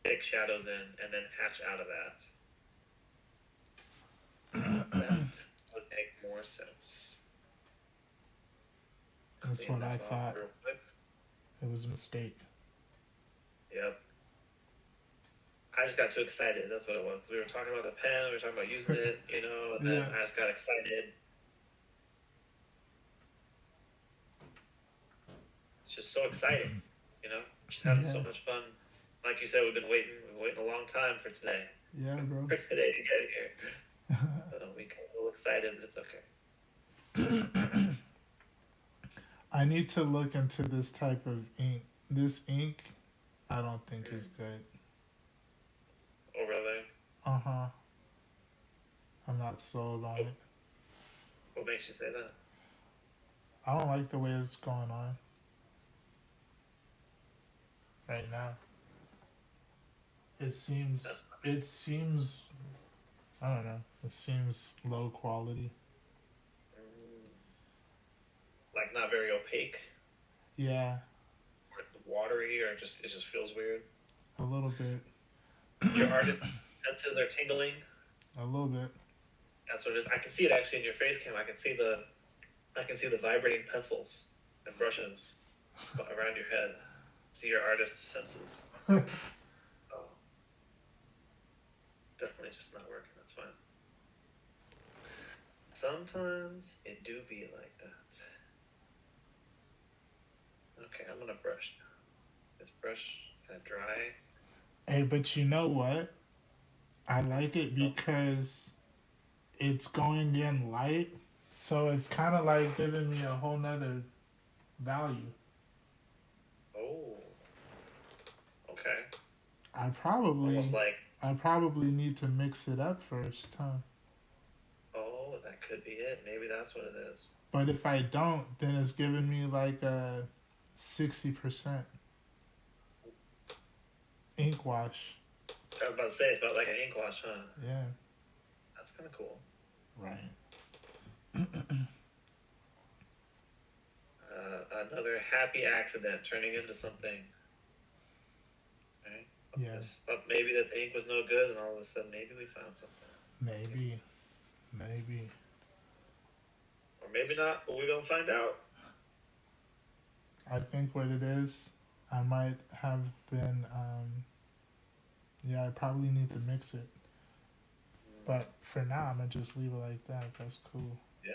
big shadows in and then hatch out of that. That would make more sense. That's Clean what I this off thought. real quick. It was a mistake. Yep. I just got too excited. That's what it was. We were talking about the pen. We were talking about using it, you know, and then I just got excited. It's just so exciting, you know. Just having so much fun. Like you said, we've been waiting a long time for today. Yeah, bro. For today to get here. So we got a little excited, but it's okay. I need to look into this type of ink. This ink, I don't think is good. Oh, really? Uh-huh. I'm not sold on it. What makes you say that? I don't like the way it's going on right now. It seems It seems, I don't know. It seems low quality. Mm, like not very opaque Yeah, or watery, or just it just feels weird. a little bit. Your artist's senses are tingling. A little bit. That's what it is. I can see it actually in your face cam. I can see the vibrating pencils and brushes around your head. See your artist senses. Oh, definitely just not working. That's fine. Sometimes it do be like that. Okay, I'm gonna brush now. This brush kind of dry. Hey, but you know what? I like it Oh, because it's going in light, so it's kind of like giving me a whole nother value. oh, okay. I Almost probably, like, I probably need to mix it up first, huh? oh, that could be it. Maybe that's what it is. But if I don't, then it's giving me like a 60% ink wash. I was about to say it's about like an ink wash, huh? Yeah, That's kind of cool. right. Another happy accident turning into something. Right? Yeah, Thought maybe that the ink was no good, and all of a sudden, maybe we found something. maybe, maybe. Or maybe not, but we don't find out. I think what it is, I might have been, yeah, I probably need to mix it. But for now, I'm gonna just leave it like that. That's cool. Yeah,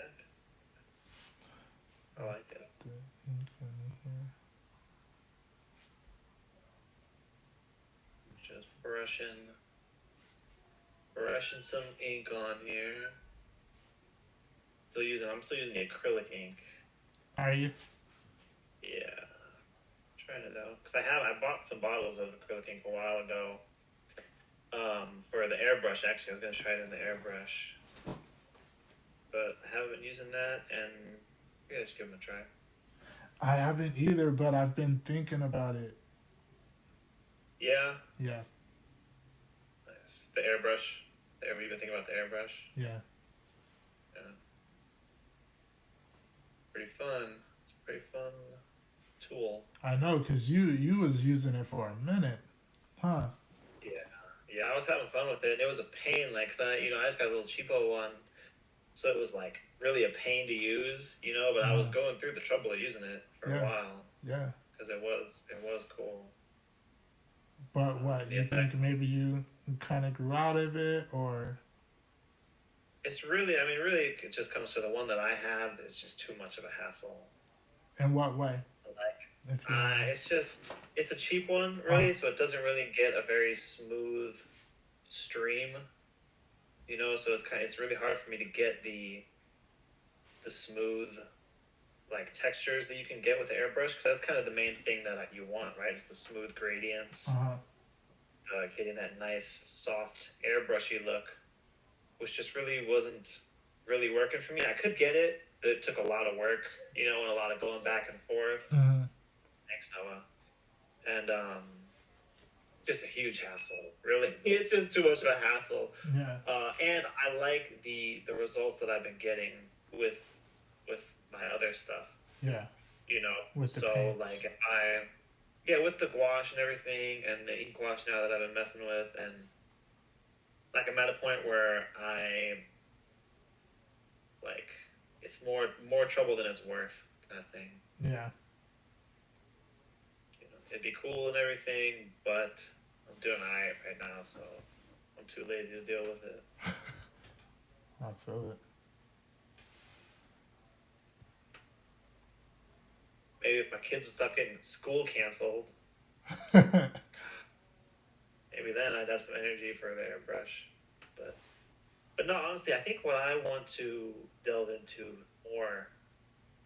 I like it. The ink in here. Just brushing some ink on here. I'm still using the acrylic ink. Are you? Yeah, trying it out because I bought some bottles of acrylic ink a while ago. For the airbrush, actually, I was gonna try it in the airbrush, but I haven't been using that, and yeah, just give them a try. I haven't either, but I've been thinking about it. Yeah, Yeah, nice. The airbrush. Ever even think about the airbrush? yeah. Yeah, pretty fun. It's a pretty fun tool. I know, cause you was using it for a minute, huh? Yeah, yeah. I was having fun with it. And it was a pain, like, 'cause I just got a little cheapo one, so it was like really a pain to use, But I was Uh, going through the trouble of using it for a yeah, while yeah. because it was cool. But what? The You think effect. maybe you kind of grew out of it, or It's really, I mean, really, it just comes to the one that I have is just too much of a hassle. in what way? Like, If you don't mind. it's a cheap one, Uh, really, so it doesn't really get a very smooth stream, So it's really hard for me to get the smooth like textures that you can get with the airbrush because that's kind of the main thing that you want, right? It's the smooth gradients, uh-huh. getting that nice soft airbrushy look, which just really wasn't really working for me. I could get it, but it took a lot of work, and a lot of going back and forth. Mm-hmm. Thanks, Noah. And just a huge hassle. Really, it's just too much of a hassle. Yeah, And I like the results that I've been getting with my other stuff. yeah. With the So paints. like with the gouache and everything, and the ink gouache now that I've been messing with, and like I'm at a point where I like it's more trouble than it's worth, kind of thing. Yeah. It'd be cool and everything, but I'm doing alright right now, so I'm too lazy to deal with it. I feel Maybe if my kids would stop getting school canceled, it. maybe then I'd have some energy for the airbrush. But no, honestly, I think what I want to delve into more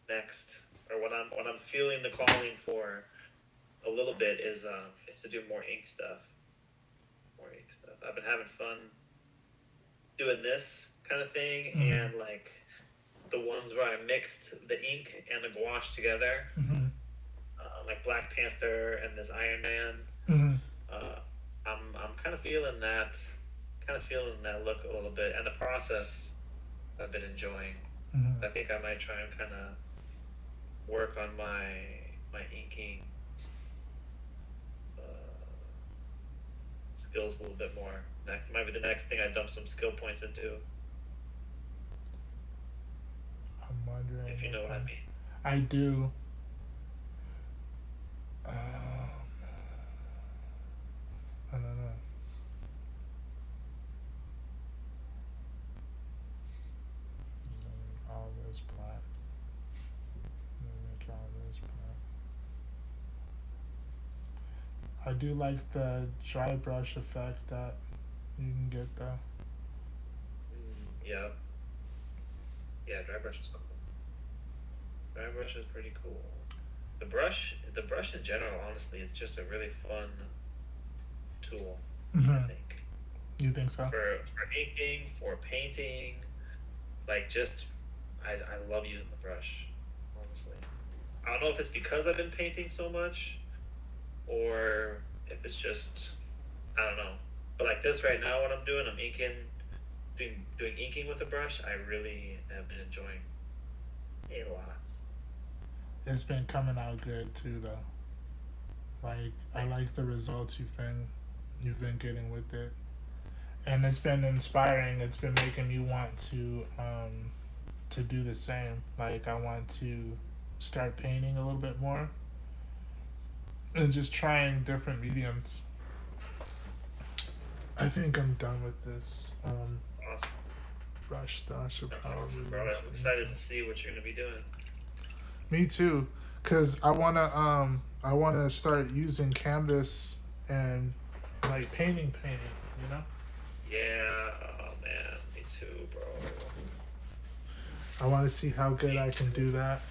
next, or what I'm feeling the calling for a little bit is to do more ink stuff. More ink stuff. I've been having fun doing this kind of thing, Mm-hmm. and like the ones where I mixed the ink and the gouache together, Mm-hmm. like Black Panther and this Iron Man. Mm-hmm. Uh, I'm kind of feeling that kind of feeling that look a little bit, and the process I've been enjoying. Mm-hmm. I think I might try and kind of work on my inking skills a little bit more. Next might be the next thing I dump some skill points into. I'm wondering if you know what I mean. I do. I don't know. All this black. Make all this black. I do like the dry brush effect that you can get though. Yeah. Yeah, dry brush is cool. Dry brush is pretty cool. The brush in general, honestly, is just a really fun tool. Mm-hmm. I think. You think so? For inking, for painting, like just, I love using the brush. Honestly, I don't know if it's because I've been painting so much, or if it's just, I don't know. But like this right now, what I'm doing, I'm inking, doing inking with the brush. I really have been enjoying a lot. It's been coming out good too, though. Like I like the results you've been getting with it, and it's been inspiring. It's been making me want to do the same. Like I want to start painting a little bit more, and just trying different mediums. I think I'm done with this Awesome. brush though. I should probably. Awesome, bro. I'm excited to see what you're gonna be doing. Me too, cause I wanna start using canvas and like painting, you know. Yeah, oh man, me too, bro. I want to see how good I can do that.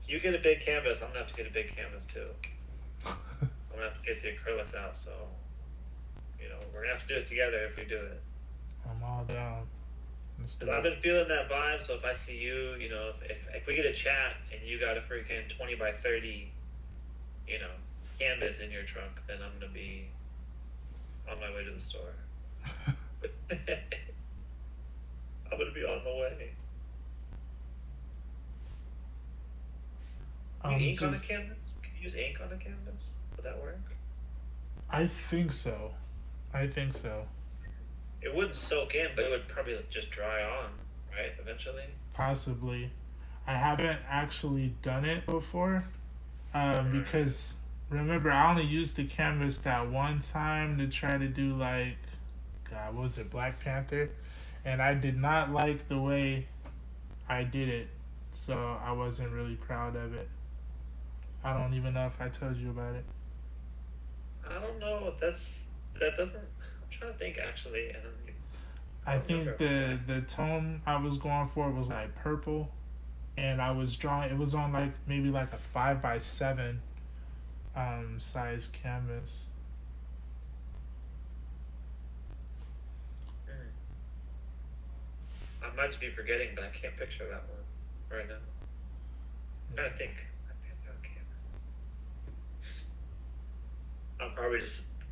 If you get a big canvas, I'm gonna have to get a big canvas too. I'm gonna have to get the acrylics out, so we're gonna have to do it together if we do it. I'm all down. I've been feeling that vibe, so if I see you, if we get a chat and you got a freaking 20 by 30, canvas in your trunk, then I'm gonna be on my way to the store. I'm gonna be on my way. Can you ink on a canvas? Can you use ink on a canvas? Would that work? I think so. It wouldn't soak in, but it would probably just dry on, right? Eventually. Possibly. I haven't actually done it before, because remember I only used the canvas that one time to try to do like, God, what was it, Black Panther, and I did not like the way I did it, so I wasn't really proud of it. I don't even know if I told you about it. I don't know. That doesn't. I'm trying to think actually, and I think the tone I was going for was like purple, and I was drawing. It was on like maybe like a 5x7 size canvas. I might just be forgetting, but I can't picture that one right now. I'm trying to think. I'm probably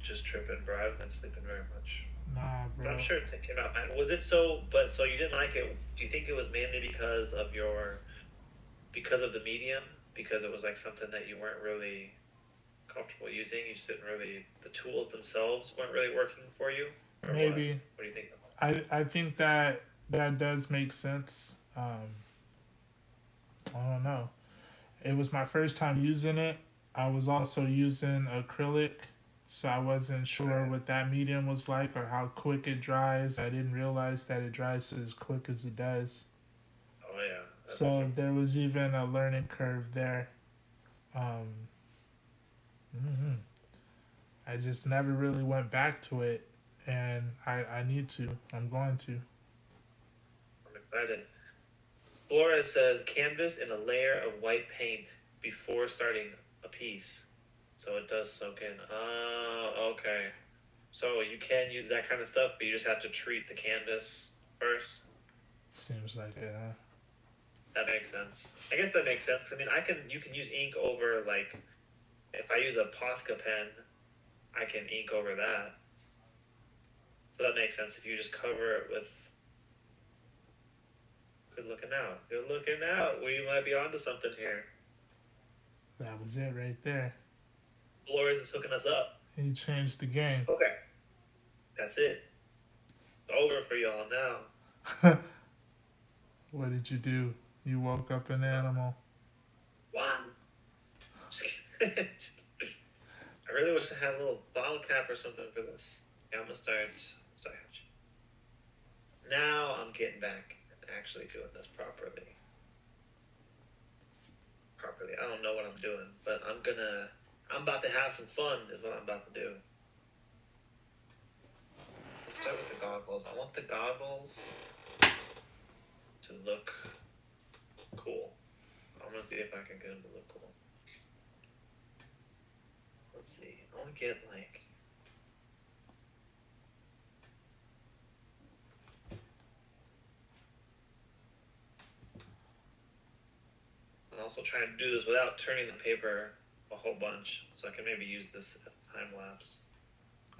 just tripping, bro. I haven't been sleeping very much. Nah, bro. But I'm sure it came out fine. Was it so? But so you didn't like it? Do you think it was mainly because of the medium? Because it was like something that you weren't really comfortable using. You just didn't really. The tools themselves weren't really working for you. Or Maybe. What do you think? I think that does make sense. I don't know. It was my first time using it. I was also using acrylic, so I wasn't sure what that medium was like or how quick it dries. I didn't realize that it dries as quick as it does. Oh yeah. So there was even a learning curve there. I just never really went back to it, and I need to. I'm going to. I'm excited. Flores says canvas in a layer of white paint before starting a piece, so it does soak in. Okay. So you can use that kind of stuff, but you just have to treat the canvas first. Seems like it, huh? That makes sense. I guess that makes sense because you can use ink over, like if I use a Posca pen, I can ink over that. So that makes sense if you just cover it with. Good looking out. Good looking out. We might be onto something here. That was it right there. Flores is hooking us up. He changed the game. Okay. That's it. It's over for y'all now. What did you do? You woke up an animal. Wow. I really wish I had a little bottle cap or something for this. Yeah, I'm gonna start hatching. Now I'm getting back and actually doing this properly. I don't know what I'm doing, but I'm about to have some fun is what I'm about to do. Let's start with the goggles. I want the goggles to look cool. I'm gonna see if I can get them to look cool. Let's see. I want to get like. I'm also trying to do this without turning the paper a whole bunch, so I can maybe use this as a time lapse.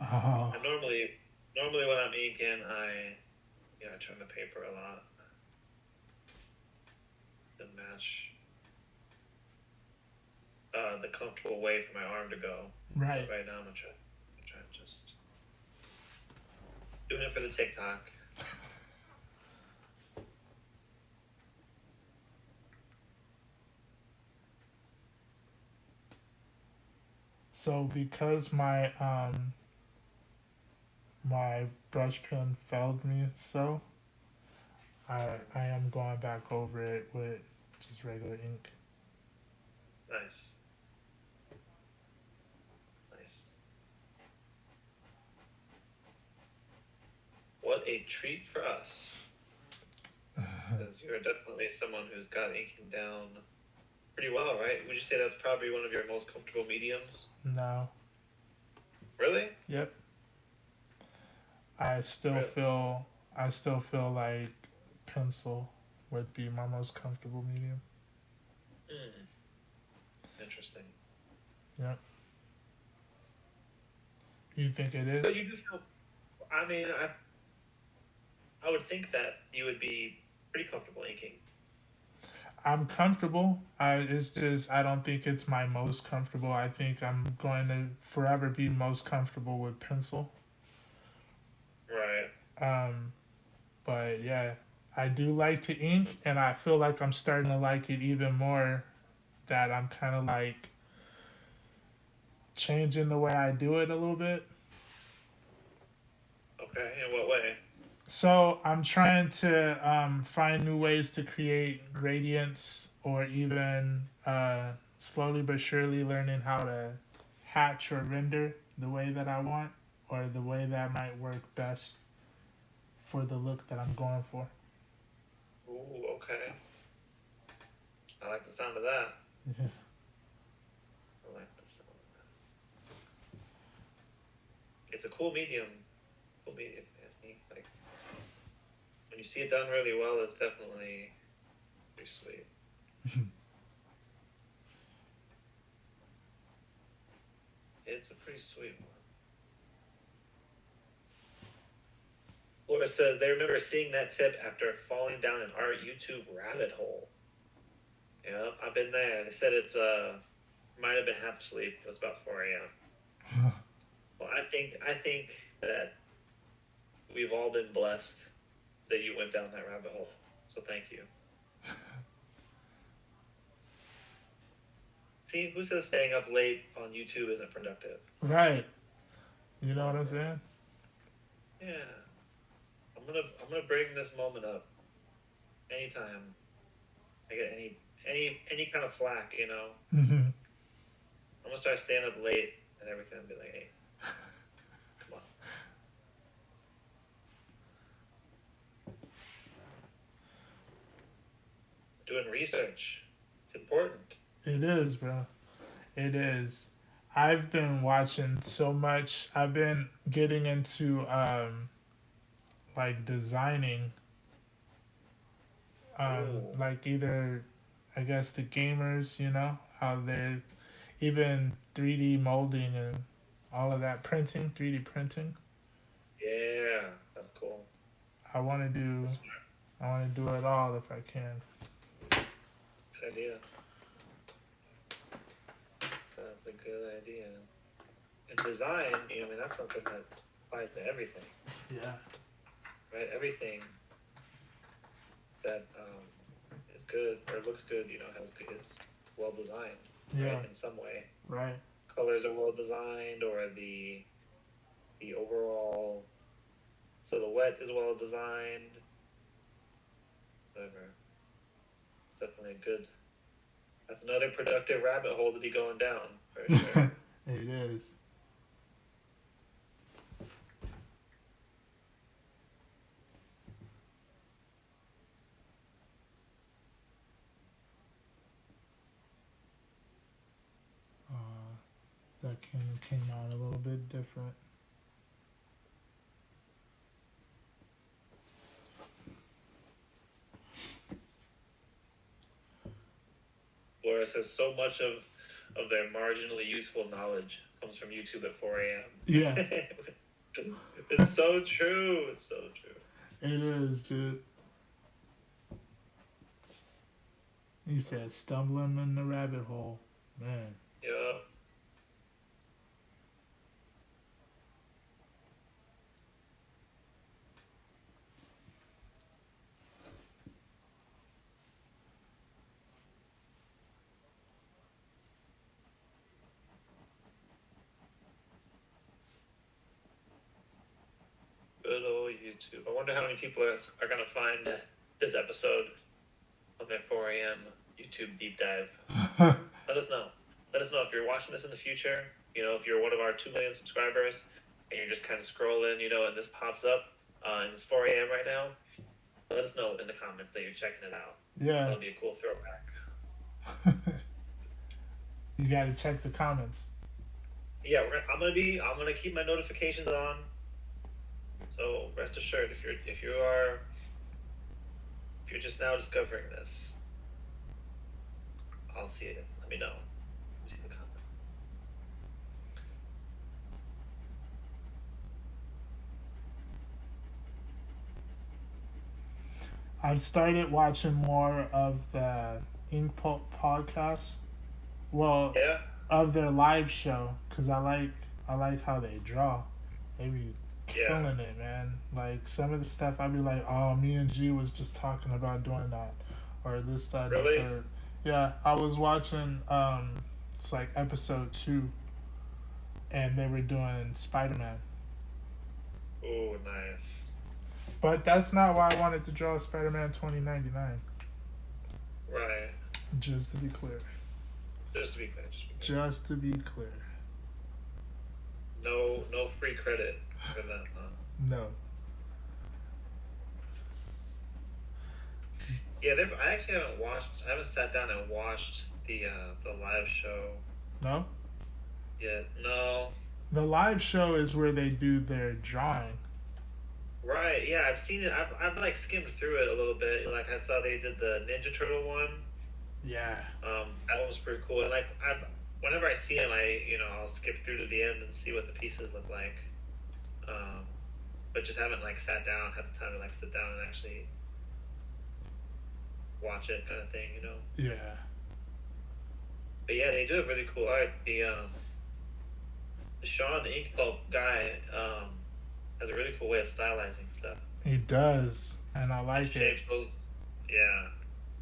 Oh. And normally when I'm inking, I turn the paper a lot to match the comfortable way for my arm to go. Right. But right now, I'm trying to just doing it for the TikTok. So because my my brush pen failed me, so I am going back over it with just regular ink. Nice. What a treat for us. Because you're definitely someone who's got inking down pretty well, right? Would you say that's probably one of your most comfortable mediums? No. Really? Yep. I still feel like pencil would be my most comfortable medium. Interesting. Yep. You think it is? But you do feel. I mean, I would think that you would be pretty comfortable inking. I'm comfortable. It's just I don't think it's my most comfortable. I think I'm going to forever be most comfortable with pencil. Right. But yeah, I do like to ink, and I feel like I'm starting to like it even more. That I'm kind of like changing the way I do it a little bit. Okay. In what way? So I'm trying to find new ways to create gradients, or even slowly but surely learning how to hatch or render the way that I want, or the way that might work best for the look that I'm going for. Ooh, okay. I like the sound of that. Yeah. I like the sound of that. It's a cool medium. Cool medium. Like, when you see it done really well, it's definitely pretty sweet. It's a pretty sweet one. Laura says they remember seeing that tip after falling down an art YouTube rabbit hole. Yeah, I've been there. They said it's might have been half asleep. It was about 4 a.m. Well, I think that we've all been blessed that you went down that rabbit hole. So thank you. See, who says staying up late on YouTube isn't productive? Right. You know what I'm saying? Yeah. I'm gonna bring this moment up anytime I get any kind of flack, you know. Mm-hmm. I'm gonna start staying up late and everything and be like, hey, come on. Doing research. It's important. It is, bro. It is. I've been watching so much. I've been getting into like designing, like either, I guess, the gamers, you know, how they're even 3D molding and all of that printing, 3D printing. Yeah. I want to do. I want to do it all if I can. Good idea. That's a good idea. And design, that's something that applies to everything. Yeah. Right? Everything that is good or looks good, is well designed. Yeah. Right? In some way. Right. Colors are well designed, or the overall silhouette is well designed. Whatever. It's definitely good. That's another productive rabbit hole to be going down, for sure. It is. That came out a little bit different. Laura says so much of their marginally useful knowledge comes from YouTube at 4 a.m. Yeah. It's so true. It's so true. It is, dude. He said, stumbling in the rabbit hole. Man. Yeah. Good old YouTube. I wonder how many people are going to find this episode on their 4 a.m. YouTube deep dive. Let us know. Let us know if you're watching this in the future. If you're one of our 2 million subscribers and you're just kind of scrolling, and this pops up and it's 4 a.m. right now. Let us know in the comments that you're checking it out. Yeah. That'll be a cool throwback. You got to check the comments. Yeah, I'm gonna keep my notifications on. So rest assured, if you're just now discovering this, I'll see it. Let me know. Let me see the comment. I've started watching more of the Ink Pulp podcast. Well, Yeah. Of their live show, because I like how they draw. They be killing it, man. Like some of the stuff I'd be like, oh, me and G was just talking about doing that, or this, that, Really? and the third. Yeah, I was watching. It's like episode 2, and they were doing Spider-Man. Oh, nice. But that's not why I wanted to draw Spider-Man 2099. Right. Just to be clear. Just to be clear. Just to be clear. No free credit for that. No. Yeah, I actually haven't sat down and watched the live show. No? Yet. No. The live show is where they do their drawing. Right, yeah, I've seen it. I've like skimmed through it a little bit. Like I saw they did the Ninja Turtle one. Yeah. That one was pretty cool. And like whenever I see him, I'll skip through to the end and see what the pieces look like. But just haven't like had the time to like sit down and actually watch it, kind of thing, Yeah. But yeah, they do have really cool art. The Sean, the Ink Pulp guy, has a really cool way of stylizing stuff. He does, and I like it. Those, yeah.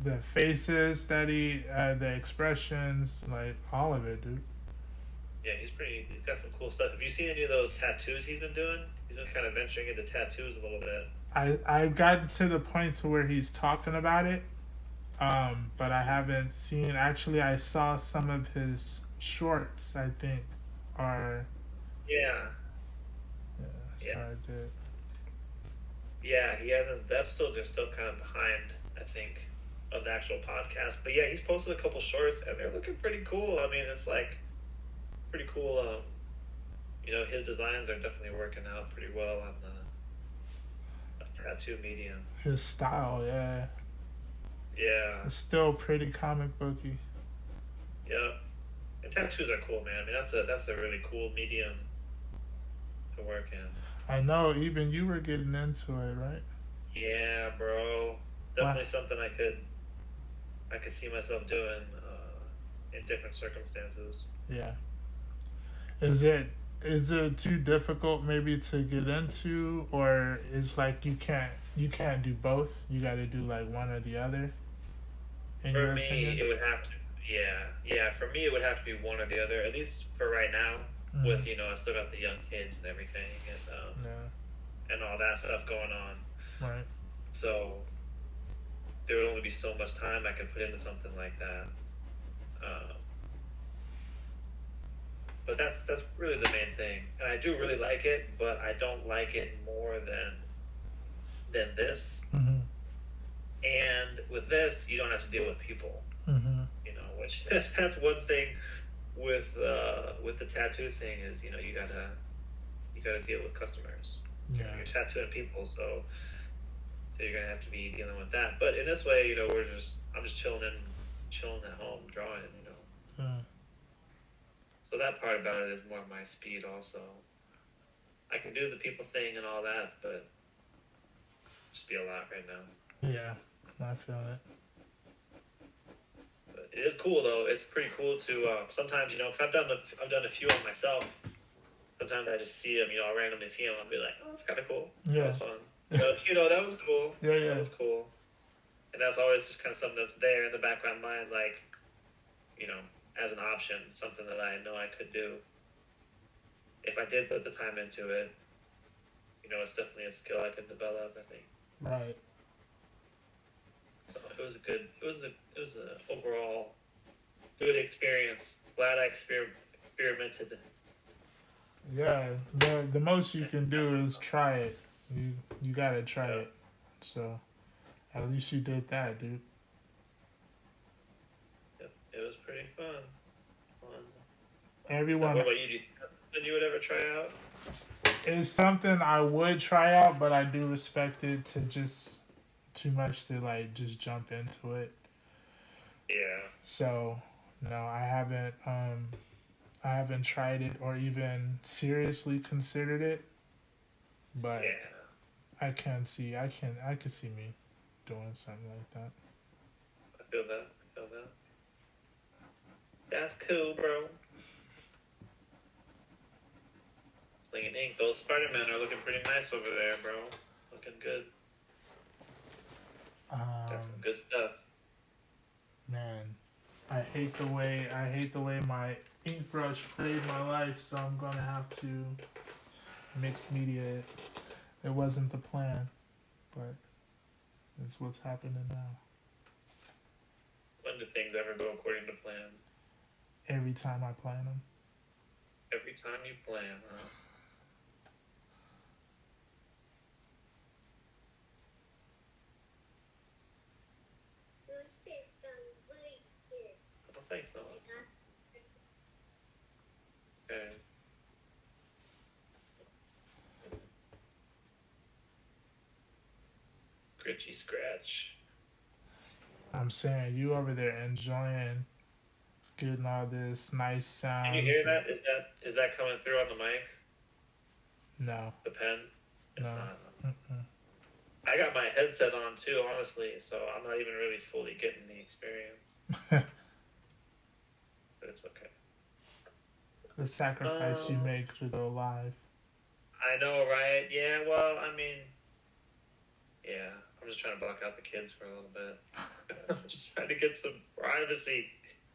The faces that the expressions, like all of it, dude. Yeah, he's got some cool stuff. Have you seen any of those tattoos he's been doing? He's been kind of venturing into tattoos a little bit. I've gotten to the point to where he's talking about it, but I haven't seen. Actually, I saw some of his shorts. I think are. Yeah. Yeah. So I did. Yeah, he hasn't. The episodes are still kind of behind, I think, of the actual podcast. But yeah, he's posted a couple shorts, and they're looking pretty cool. I mean, it's like pretty cool. His designs are definitely working out pretty well on the tattoo medium. His style, yeah. Yeah. It's still pretty comic booky. Yeah. And tattoos are cool, man. I mean, that's a really cool medium to work in. I know. Even you were getting into it, right? Yeah, bro. What? Definitely something I could see myself doing in different circumstances. Yeah. Is it too difficult maybe to get into, or is like you can't do both? You got to do like one or the other, in For your me, opinion? it would have to, yeah. For me, it would have to be one or the other, at least for right now. Mm-hmm. With I still got the young kids and everything, Yeah. and all that stuff going on. Right. So there would only be so much time I could put into something like that. Um, but that's really the main thing, and I do really like it, but I don't like it more than this. Mm-hmm. And with this, you don't have to deal with people, Mm-hmm. which that's one thing with the tattoo thing is you gotta deal with customers. Yeah. You're tattooing people, so you're gonna have to be dealing with that. But in this way, I'm just chilling at home drawing. Mm. So that part about it is more my speed. Also, I can do the people thing and all that, but just be a lot right now. Yeah. I feel it. But it is cool though. It's pretty cool to sometimes because I've done a few on myself. Sometimes I just see them, I'll randomly see them. I'll be like, oh, that's kind of cool. That Yeah. was fun. That was cool. Yeah. That Yeah. was cool. And that's always just kind of something that's there in the back of my mind, like, you know, as an option, something that I know I could do if I did put the time into it. It's definitely a skill I could develop, I think. Right. So it was a overall good experience. Glad I experimented. Yeah. The most you can do is try it. You gotta try Yeah, it. So at least you did that, dude. yeah, it was pretty fun. Fun. What Everyone about you? Do you think that's something you would ever try out? is something I would try out, but I do respect it to just too much to like just jump into it. Yeah, So no, I haven't tried it or even seriously considered it, but yeah. I can see me doing something like that. I feel that. I feel that. That's cool, bro. Slinging ink. Those Spider-Men are looking pretty nice over there, bro. Looking good. Got some Um, good stuff. man, I hate the way my ink brush played my life, so I'm gonna have to mix media it. It wasn't the plan, but it's what's happening now. When do things ever go according to plan? Every time I plan them. Every time you plan, huh? Oh, thanks, Noah. Okay. Gritchy scratch. I'm saying you over there enjoying getting all this nice Can you sounds. hear that? Is that coming through on the mic? No, The pen? It's no. not. Mm-mm. I got my headset on too, honestly, so I'm not even really fully getting the experience. But it's okay. The sacrifice you Um, make to go live. I know, right? Yeah. Well, I mean, yeah. I'm just trying to block out the kids for a little bit. I'm just trying to get some privacy.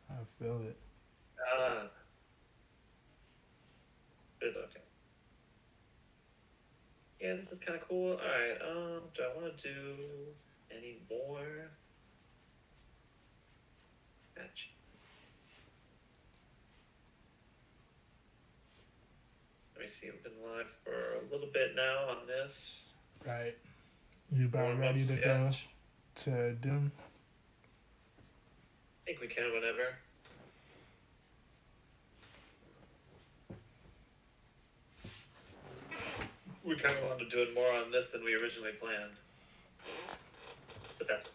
I feel it. Uh, but it's okay. Yeah, this is kind of cool. All right. Do I want to do any more? Match. Let me see. We've been live for a little bit now on this. Right. You about Warm ready ups, to yeah. go to Doom? I think we can whenever. We kind of wanted to do it more on this than we originally planned, but that's okay.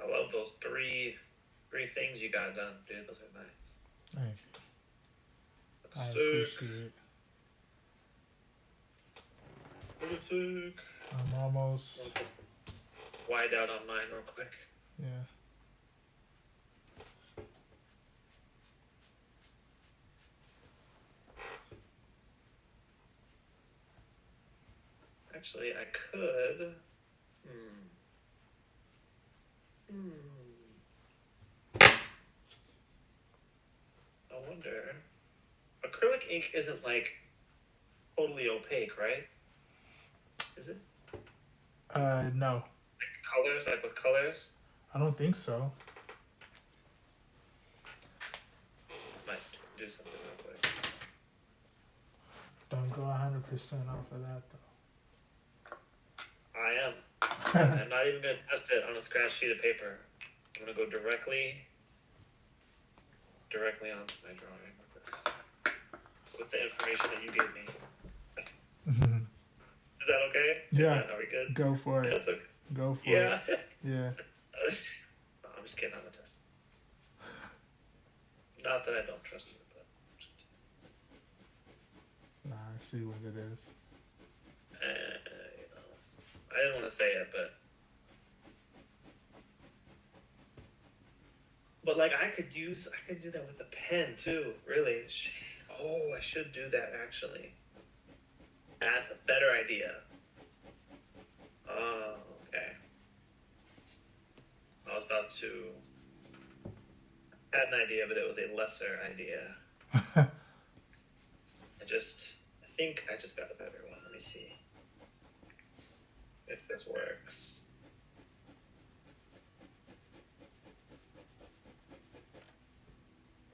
I love those three things you got done, dude. Those are nice. Thank you. I Sick. appreciate it. I'm I'm almost. just wide out on mine real quick. Yeah. Actually, I could. I wonder. Acrylic ink isn't like totally opaque, right? Is it? No. Like colors, like with colors? I don't think so. Might do something real quick. Don't go 100% off of that though. I am. I'm not even going to test it on a scratch sheet of paper. I'm going to go directly onto my drawing with this, with the information that you gave me. Is that okay? Yeah. Are we good? Go for it. That's okay. Go for Yeah. it. Yeah. No, I'm just kidding on the test. Not that I don't trust it, but Nah, I see what it is. I didn't want to say it, but like I could do that with a pen too. Really. Oh, I should do that actually. That's a better idea. Oh, okay. I was about to had an idea, but it was a lesser idea. I think I just got a better one. Let me see if this works.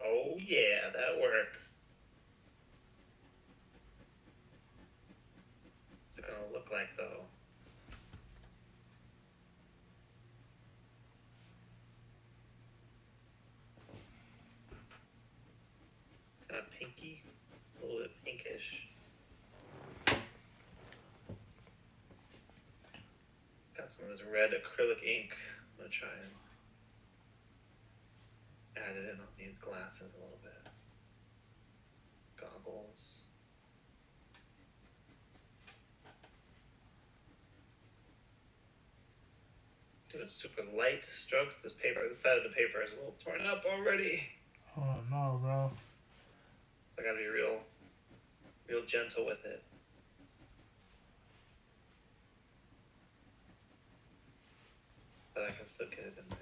Oh yeah, that works. What's it gonna look like though? Kind of pinky, a little bit pinkish. Got some of this red acrylic ink. I'm gonna try and add it in on these glasses a little bit. Goggles. Doing super light strokes. This side of the paper is a little torn up already. Oh no, bro. So I gotta be real gentle with it. But I can still get it in there.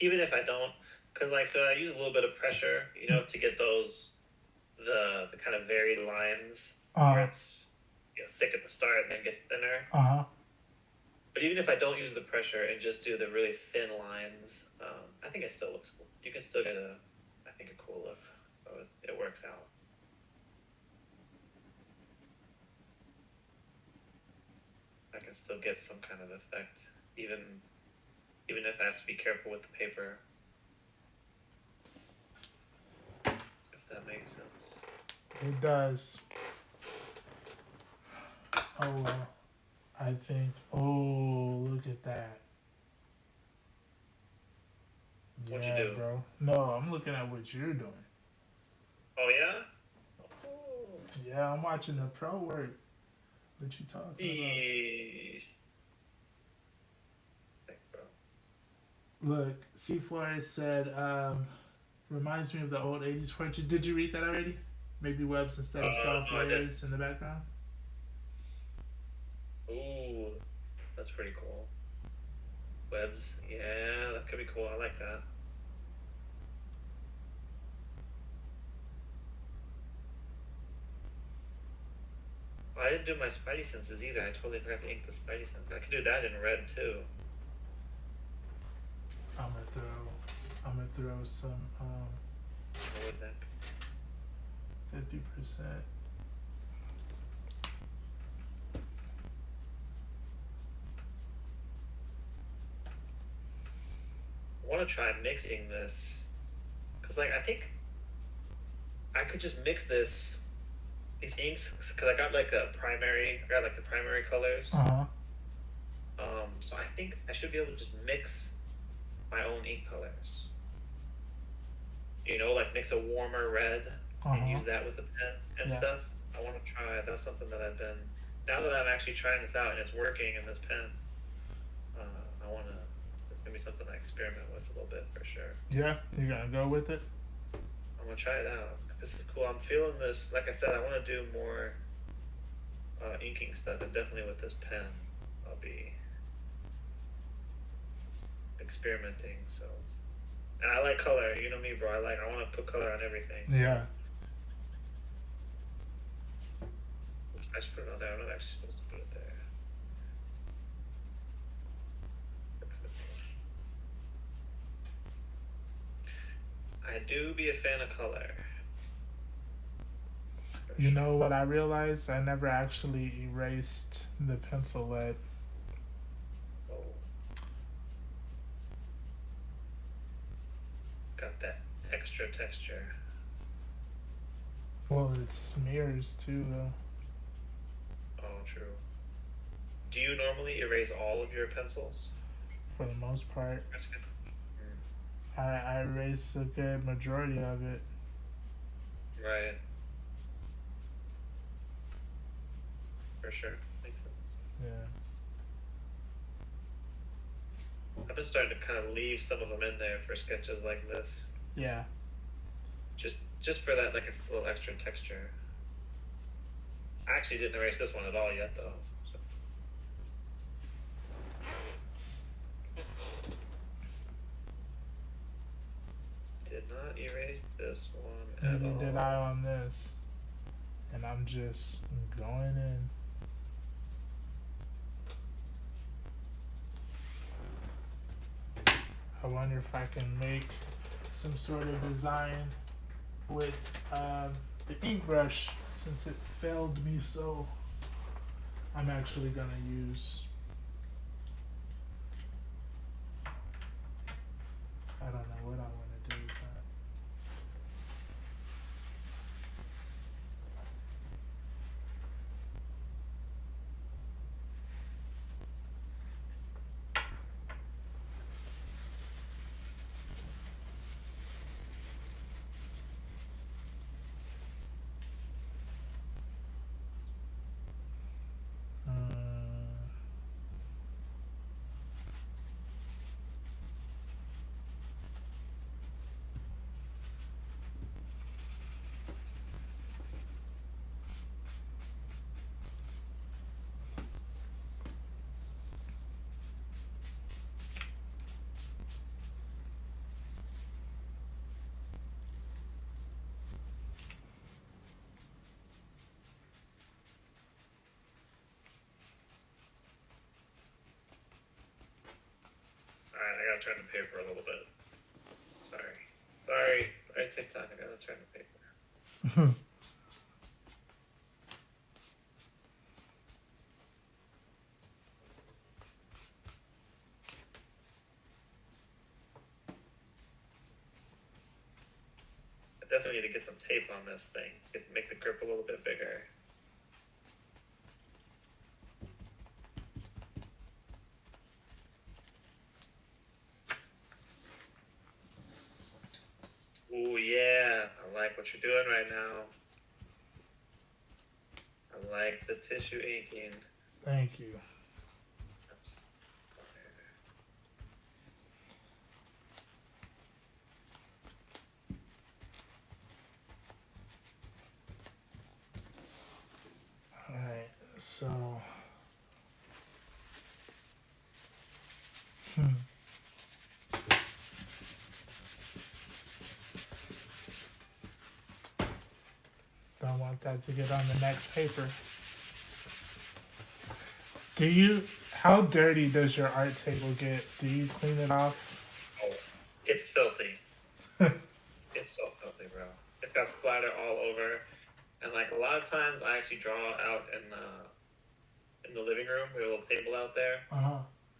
Even if I don't, because like, so I use a little bit of pressure, to get the kind of varied lines where it's thick at the start and then gets thinner. But even if I don't use the pressure and just do the really thin lines, I think it still looks cool. You can still get a cool look. So it works out. I can still get some kind of effect, even if I have to be careful with the paper. If that makes sense. It does. Oh well. I think. Oh, look at that. What'd you do? Bro. No, I'm looking at what you're doing. Oh yeah. Oh. Yeah, I'm watching the pro work. What you talking about? Thanks, bro. Look, C4 said, reminds me of the old 80s portrait. Did you read that already? Maybe webs instead of soft layers in the background? Ooh, that's pretty cool. Webs, yeah, that could be cool. I like that. Well, I didn't do my Spidey senses either. I totally forgot to ink the Spidey sense. I could do that in red too. I'm gonna throw some 50%. I want to try mixing this, cause like I think I could just mix these inks, cause I got like the primary colors. So I think I should be able to just mix my own ink colors. Like mix a warmer red and use that with a pen and stuff. I want to try. That's something that I've been now that I'm actually trying this out and it's working in this pen, I want to. It's gonna be something I experiment with a little bit for sure. Yeah, you're gonna go with it. I'm gonna try it out. This is cool. I'm feeling this. Like I said, I want to do more inking stuff, and definitely with this pen, I'll be experimenting. So, and I like color. You know me, bro. I want to put color on everything. Yeah. I should put it on there. I'm not actually supposed to put it there. I do be a fan of color. You know what I realized? I never actually erased the pencil lead. Oh. Got that extra texture. Well, it smears too, though. Oh, true. Do you normally erase all of your pencils? For the most part. That's good. I erase a good majority of it. Right. For sure. Makes sense. Yeah. I've been starting to kind of leave some of them in there for sketches like this. Yeah. Just for that, like a little extra texture. I actually didn't erase this one at all yet, though. So. Did not erase this one at all. Neither did I on this. And I'm just going in. I wonder if I can make some sort of design with the ink brush, since it failed me, so I'm actually gonna use, I don't know what I want to do with that. Alright, I gotta turn the paper a little bit. Sorry, TikTok, I gotta turn the paper. I definitely need to get some tape on this thing. Make the grip a little bit bigger. Ooh, yeah. I like what you're doing right now. I like the tissue inking. Thank you. That's Alright, so don't want that to get on the next paper. How dirty does your art table get? Do you clean it off? Oh, it's filthy. It's so filthy, bro. It's got splatter all over. And like a lot of times I actually draw out in the living room. We have a little table out there. Uh-huh.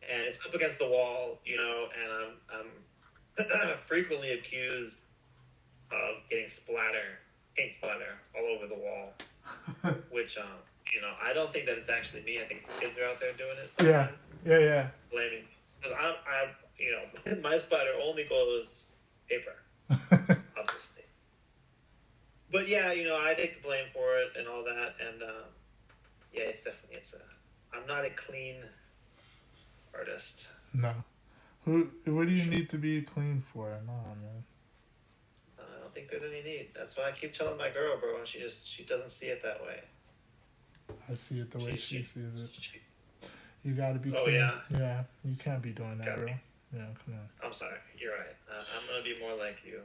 And it's up against the wall, and I'm frequently accused of getting paint splatter all over the wall. Which I don't think that it's actually me. I think the kids are out there doing it. Yeah. Blaming, because my splatter only goes paper, obviously. But yeah, I take the blame for it and all that, and Yeah, it's I'm not a clean artist. No. What do you need to be clean for? No, man. I don't think there's any need. That's why I keep telling my girl, bro, and she doesn't see it that way. I see it the way she sees it. She You gotta be oh clean. yeah, Yeah, you can't be doing that, gotta bro. be. Yeah, come on. I'm sorry, you're right. I'm gonna be more like you.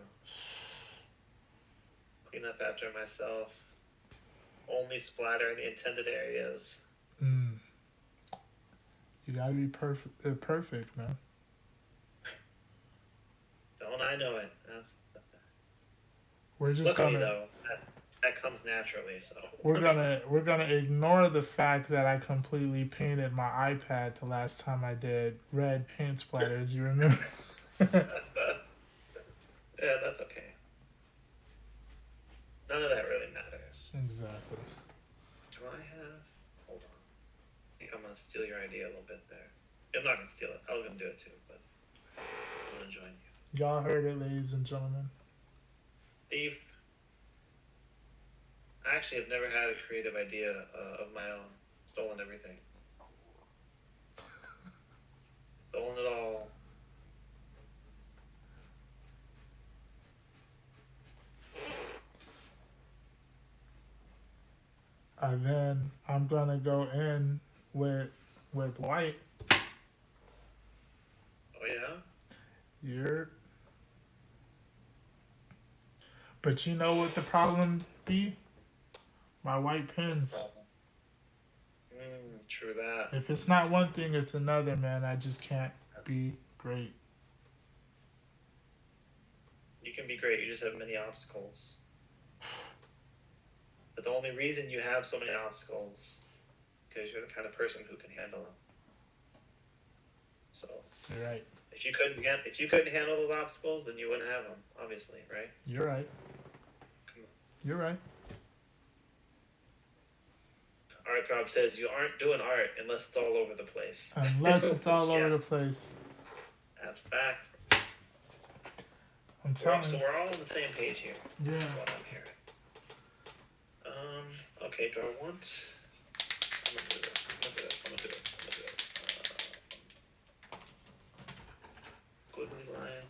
Clean up after myself. Only splatter in the intended areas. Mm. You gotta be perfect. Perfect, man. Don't I know it? We're just Luckily, gonna though, that comes naturally. So we're gonna ignore the fact that I completely painted my iPad the last time I did red paint splatters. You remember? yeah, that's okay. None of that really matters. Exactly. Do I have? Hold on. I think I'm gonna steal your idea a little bit there. I'm not gonna steal it. I was gonna do it too, but I'm gonna join you. Y'all heard it, ladies and gentlemen. Thief. I actually have never had a creative idea of my own. Stolen everything. Stolen it all. And then I'm gonna go in with white. Oh yeah. You're. But you know what the problem be? My white pins. True that. If it's not one thing, it's another, man. I just can't be great. You can be great. You just have many obstacles. But the only reason you have so many obstacles because you're the kind of person who can handle them. So You're right. if you couldn't handle those obstacles, then you wouldn't have them. Obviously, right? You're right. Come on. You're right. Art Drop says you aren't doing art unless it's all over the place. Unless it's all over the place. That's fact. I'm telling So you. we're all on the same page here. Yeah. That's what I'm hearing. Okay, do I want? I'm gonna do this. I'm gonna do it. Squiggly line.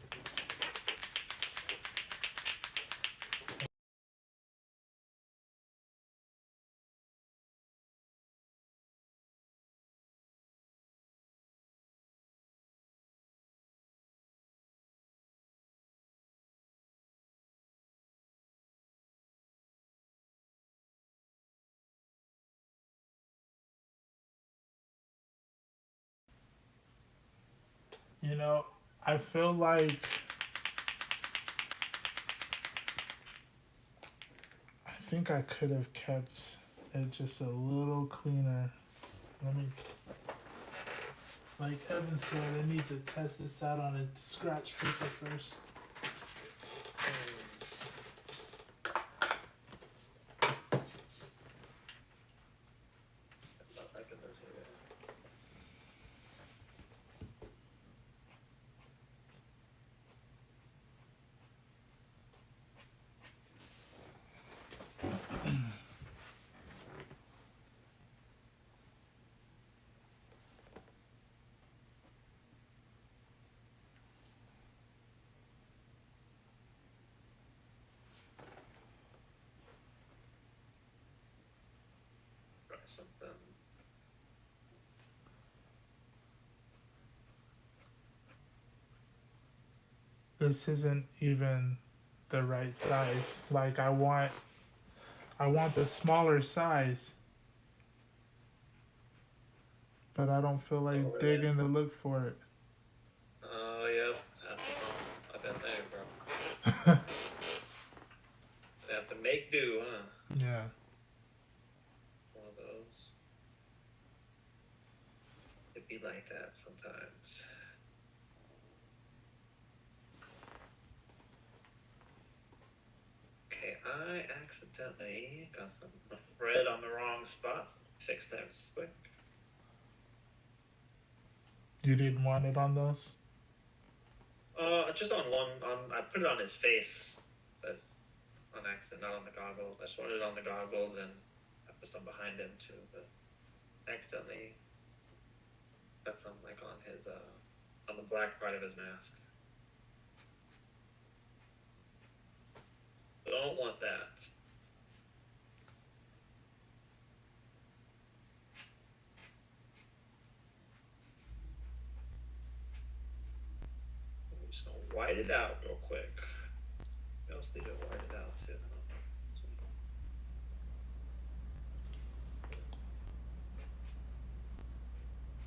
You know, I feel like I think I could have kept it just a little cleaner. Let me, like Evan said, I need to test this out on a scratch paper first. Try something. This isn't even the right size. Like I want the smaller size. But I don't feel like digging to look for it. Oh, yep. I've been there, bro. They have to make do, huh? Yeah. One of those. It'd be like that sometimes. Okay, I accidentally got some red on the wrong spots. Fix that quick. You didn't want it on those? Just on one. I put it on his face, but on accident, not on the goggles. I just wanted it on the goggles, and I put some behind him too. But accidentally got some like on his on the black part of his mask. I don't want that. I'm just gonna white it out real quick. What else need to white it out too?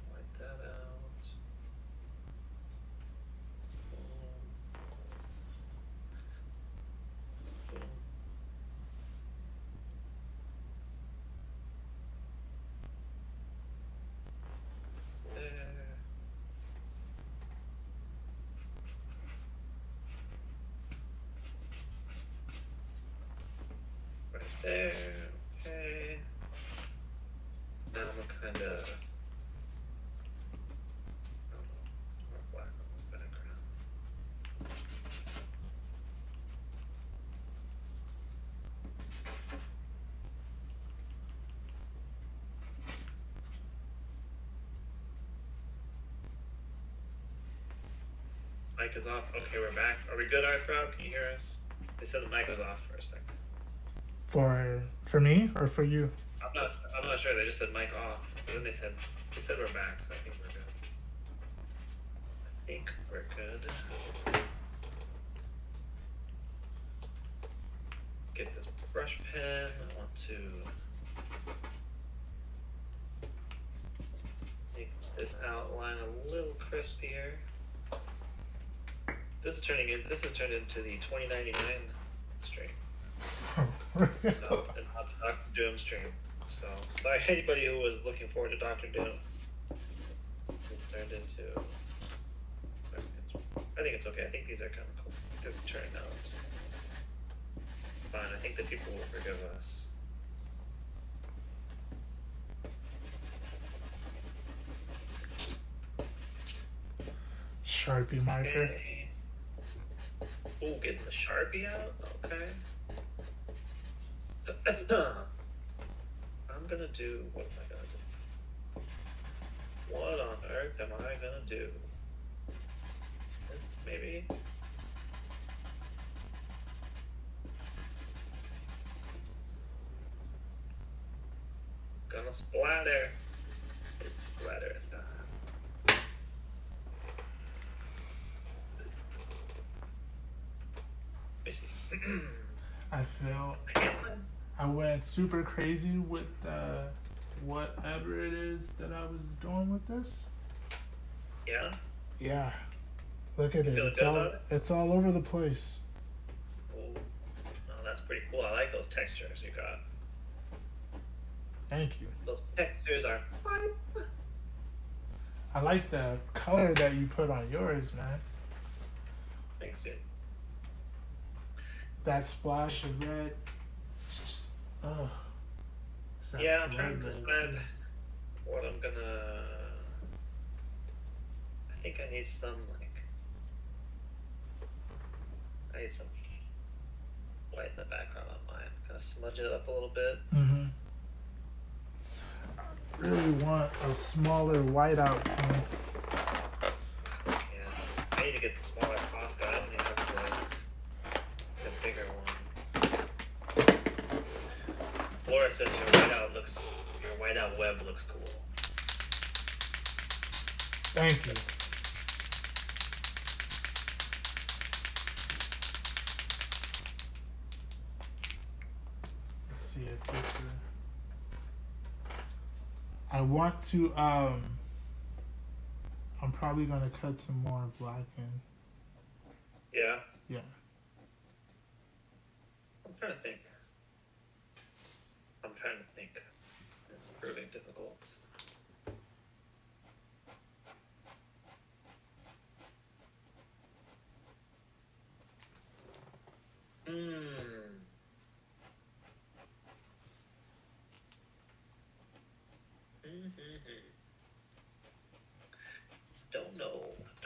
White that out. Boom. There. Right there. Okay. Now I'm kind of. More black on this background. Mic is off. Okay, we're back. Are we good, Arthur? Can you hear us? They said the mic was off for a second. For me or for you? I'm not sure. They just said mic off. But then they said we're back, so I think we're good. Get this brush pen. I want to make this outline a little crispier. This is turned into the 2099 stream. Not the Dr. Doom stream. So sorry anybody who was looking forward to Dr. Doom. It's turned into. I think it's okay. I think these are kind of cool. They've turned out fine. I think the people will forgive us. Sharpie marker. Okay. Oh, getting the Sharpie out? Okay. I'm gonna do, what am I gonna do? What on earth am I gonna do? This, maybe? Gonna splatter. It's splatter time. Let me see. I feel I went super crazy with whatever it is that I was doing with this. Yeah? Yeah. Look at it. It's all over the place. Oh, no, that's pretty cool. I like those textures you got. Thank you. Those textures are fun. I like the color that you put on yours, man. Thanks, dude. That splash of red. It's just, ugh. Yeah, I'm trying to decide what I'm gonna. I think I need some white in the background on mine. Kind of smudge it up a little bit. Mm-hmm. I really want a smaller whiteout. Yeah, I need to get the smaller Posca. I don't need to have the bigger one. Laura says your whiteout web looks cool. Thank you. Let's see if this is... I want to, I'm probably going to cut some more black in. Yeah? Yeah. I'm trying to think. It's proving difficult. Don't know. I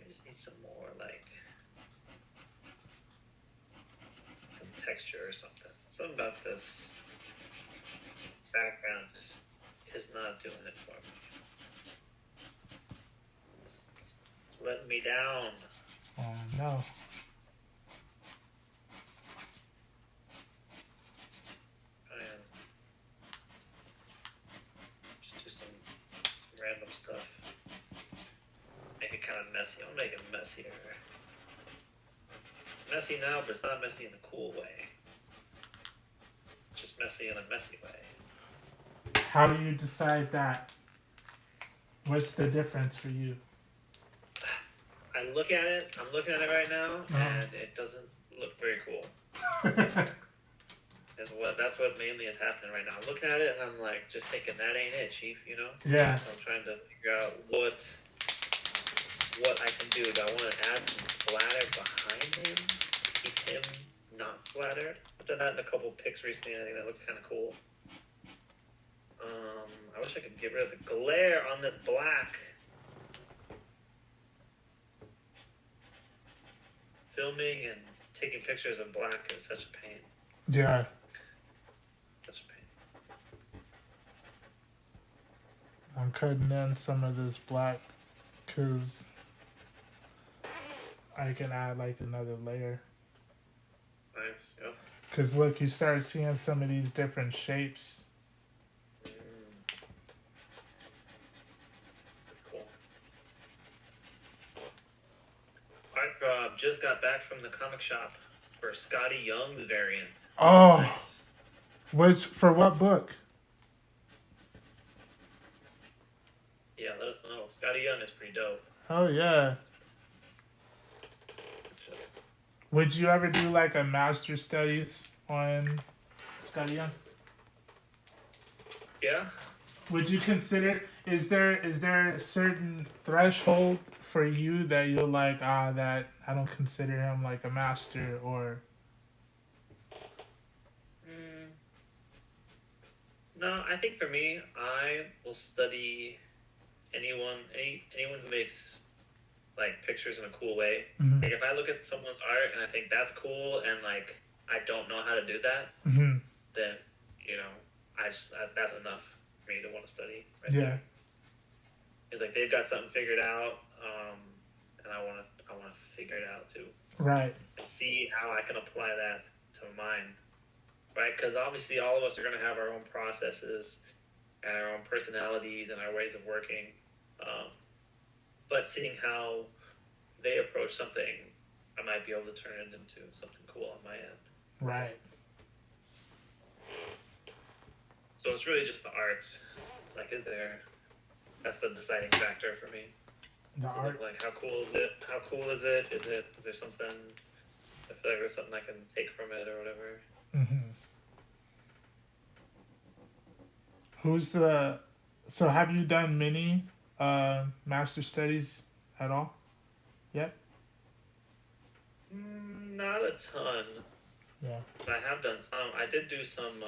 just need some more, some texture or something. Something about this background just is not doing it for me. It's letting me down. Oh no. Just do some random stuff. Make it kind of messy. I'll make it messier. It's messy now, but it's not messy in a cool way. It's just messy in a messy way. How do you decide that? What's the difference for you? I look at it. I'm looking at it right now, and it doesn't look very cool. That's what mainly is happening right now. I'm looking at it, and I'm like, just thinking that ain't it, Chief. You know? Yeah. So I'm trying to figure out what I can do. Do I want to add some splatter behind him to keep him not splattered? I've done that in a couple pics recently. I think that looks kind of cool. I wish I could get rid of the glare on this black. Filming and taking pictures of black is such a pain. Yeah. Such a pain. I'm cutting in some of this black because I can add like another layer. Nice, yep. Because look, you start seeing some of these different shapes. Cool. I just got back from the comic shop for Scotty Young's variant. Oh, Nice. For what book? Yeah, let us know. Scotty Young is pretty dope. Oh yeah. Would you ever do like a master studies on Scotty Young? Yeah. Would you consider? Is there a certain threshold for you that you're like that I don't consider him like a master or? No, I think for me, I will study anyone who makes like pictures in a cool way. Mm-hmm. Like if I look at someone's art and I think that's cool and like I don't know how to do that, Mm-hmm. then that's enough for me to want to study. Right Yeah. there. It's like they've got something figured out, and I want to figure it out too. Right. And see how I can apply that to mine. Right? Because obviously all of us are going to have our own processes and our own personalities and our ways of working. But seeing how they approach something, I might be able to turn it into something cool on my end. Right. So it's really just the art. Like, that's the deciding factor for me. The so art. Like, how cool is it? How cool is it? Is there something, I feel like there's something I can take from it or whatever. Mm-hmm. So have you done many master studies at all yet? Not a ton. Yeah. But I have done some. I did do some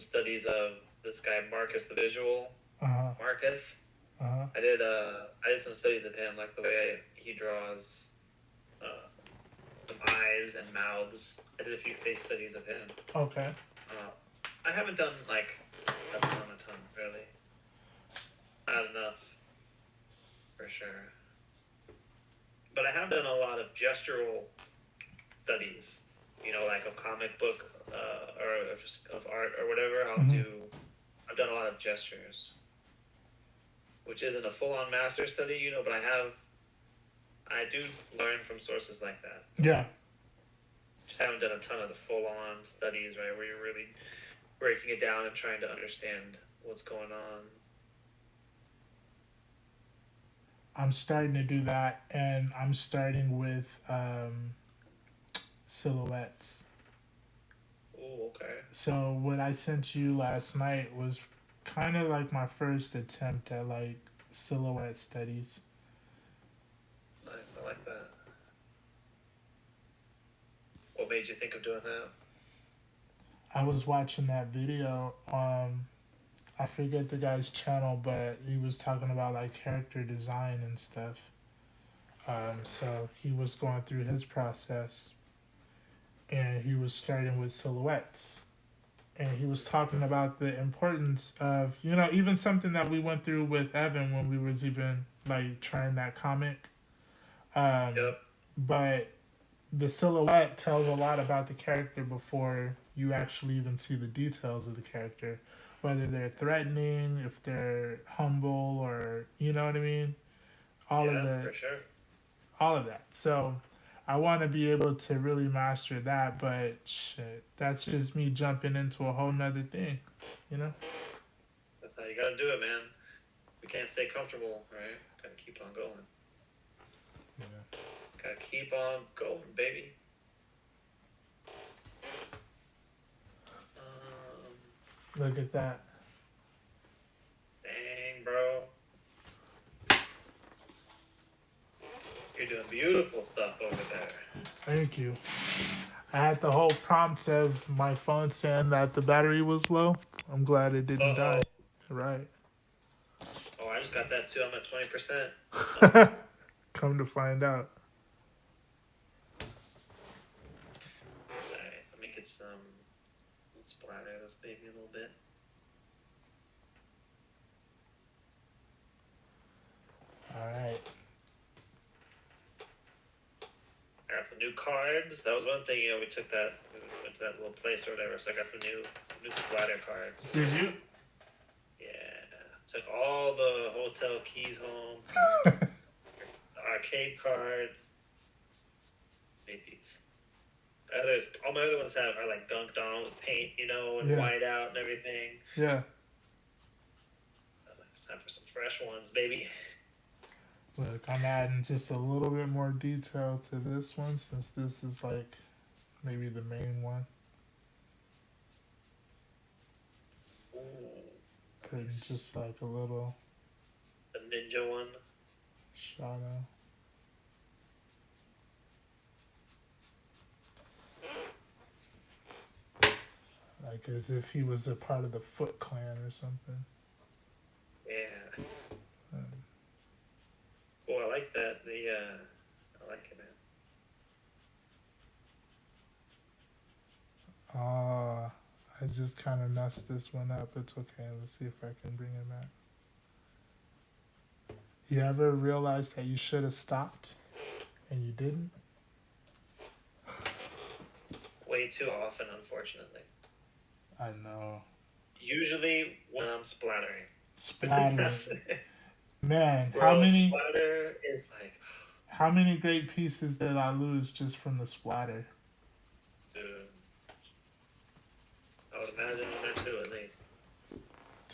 studies of this guy Marcus the Visual. Marcus. I did some studies of him, like the way he draws some eyes and mouths. I did a few face studies of him. Okay. I haven't done like a ton, really. Not enough, for sure. But I have done a lot of gestural studies, like of comic book or just of art or whatever. I've done a lot of gestures, which isn't a full-on master study, but I do learn from sources like that. Yeah. Just haven't done a ton of the full-on studies, right, where you're really breaking it down and trying to understand what's going on. I'm starting to do that, and I'm starting with silhouettes. Oh, okay. So what I sent you last night was kind of like my first attempt at like silhouette studies. Nice, I like that. What made you think of doing that? I was watching that video. I forget the guy's channel, but he was talking about like character design and stuff. So he was going through his process, and he was starting with silhouettes. and he was talking about the importance of, even something that we went through with Evan when we was even like trying that comic. Yep. But the silhouette tells a lot about the character before you actually even see the details of the character, whether they're threatening, if they're humble, or you know what I mean. All of Yeah, the for sure. all of that. So I want to be able to really master that, but shit, that's just me jumping into a whole nother thing, you know? That's how you gotta do it, man. We can't stay comfortable, right? Gotta keep on going. Yeah. Gotta keep on going, baby. Look at that. Dang, bro. You're doing beautiful stuff over there. Thank you. I had the whole prompt of my phone saying that the battery was low. I'm glad it didn't die. Right. Oh, I just got that too. I'm at 20%. Come to find out. Alright, let me get some splatter this baby a little bit. All right. I got some new cards. That was one thing, we went to that little place or whatever, so I got some new splatter cards. Did you? Yeah. Took all the hotel keys home. Arcade card. Made these. All my other ones are like gunked on with paint, and white out and everything. Yeah. It's time for some fresh ones, baby. Look, I'm adding just a little bit more detail to this one since this is like maybe the main one. Ooh. Putting just like a little The ninja one. shadow. Like as if he was a part of the Foot Clan or something. Yeah. Oh, I like that. I like it, man. I just kind of messed this one up. It's okay. Let's see if I can bring it back. You ever realized that you should have stopped and you didn't? Way too often, unfortunately. I know. Usually when I'm splattering. Splattering. Man, Bro, how many splatter is like... How many great pieces did I lose just from the splatter? Dude. I would imagine one or two at least.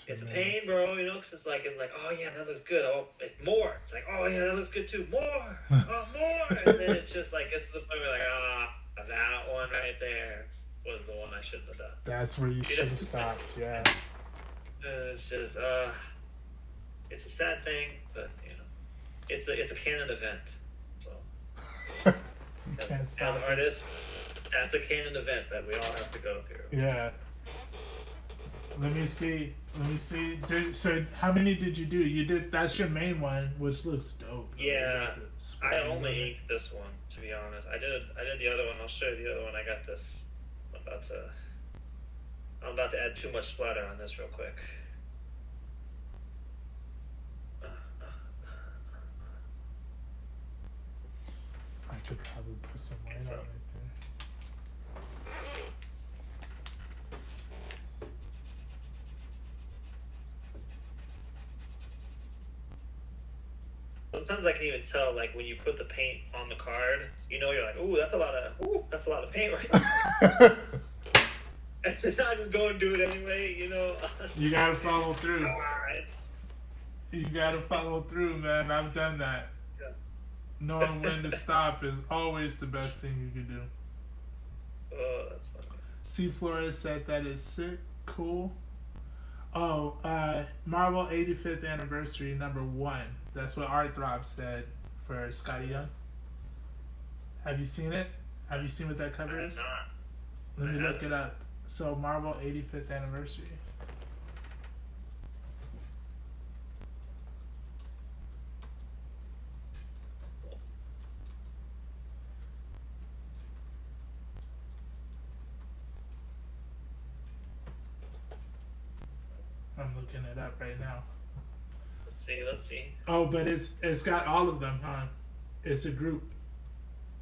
It's a pain, bro, because it's like, oh yeah, that looks good. Oh, it's more. It's like, oh yeah, that looks good too. More. Oh, more. And then it's just like, it's to the point where that one right there was the one I shouldn't have done. That's where you should have stopped, yeah. It's just, it's a sad thing, but, it's a canon event. So, as artists, that's a canon event that we all have to go through. Yeah. Let me see. So how many did you do? That's your main one, which looks dope. Yeah, I only inked this one, to be honest. I did the other one. I'll show you the other one. I got this. I'm about to add too much splatter on this real quick. I could probably put some white on right there. Sometimes I can even tell, like, when you put the paint on the card, you're like, that's a lot of paint right there. And so I just go and do it anyway, You gotta follow through. You gotta follow through, man. I've done that. Yeah. Knowing when to stop is always the best thing you can do. Oh, that's funny. C. Flores said that is sick, cool. Oh, Marvel 85th anniversary #1. That's what Art Throb said for Scotty Young. Have you seen it? Have you seen what that cover is? Let me look it up. So Marvel 85th anniversary. I'm looking it up right now. Let's see. Let's see. Oh, but it's got all of them, huh? It's a group,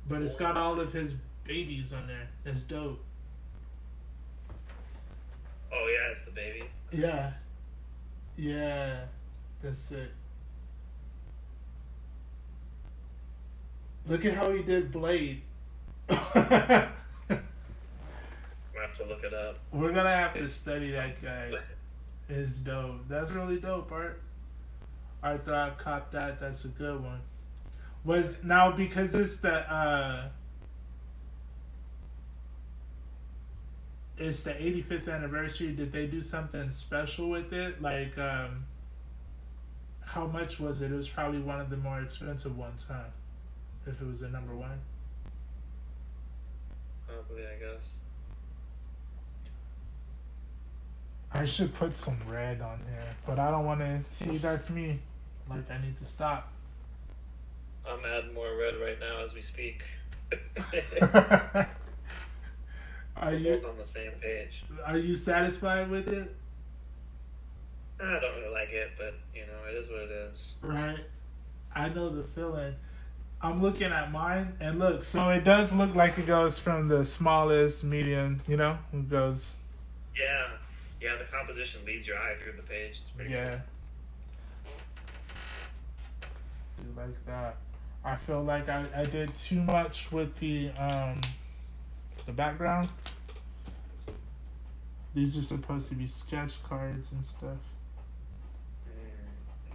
but it's got all of his babies on there. It's dope. Oh yeah, it's the babies. Yeah, yeah, that's it. Look at how he did Blade. We're We'll have to look it up. gonna have to study that guy. It's dope. That's really dope, Art. I thought I caught that. That's a good one. Was now because it's the 85th anniversary. Did they do something special with it? Like, how much was it? It was probably one of the more expensive ones, huh? If it was a number one. Probably, I guess. I should put some red on here, but I don't want to see. That's me. Like, I need to stop. I'm adding more red right now as we speak. Are We're you both on the same page. satisfied with it? I don't really like it, but you know, it is what it is. Right. I know the feeling. I'm looking at mine, and look, so it does look like it goes from the smallest, medium, it goes. Yeah. Yeah, the composition leads your eye through the page. It's pretty Yeah. You like that. I feel like I did too much with the background. These are supposed to be sketch cards and stuff.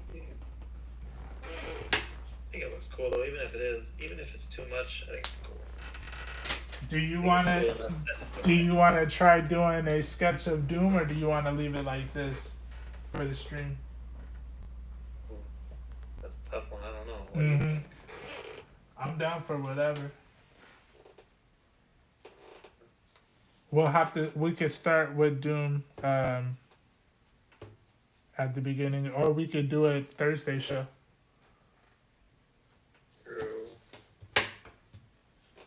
I think it looks cool though, even if it's too much, I think it's cool. Do you wanna try doing a sketch of Doom, or do you wanna leave it like this for the stream? That's a tough one. I don't know. What do you Mm-hmm. think? I'm down for whatever. We could start with Doom at the beginning, or we could do it Thursday show.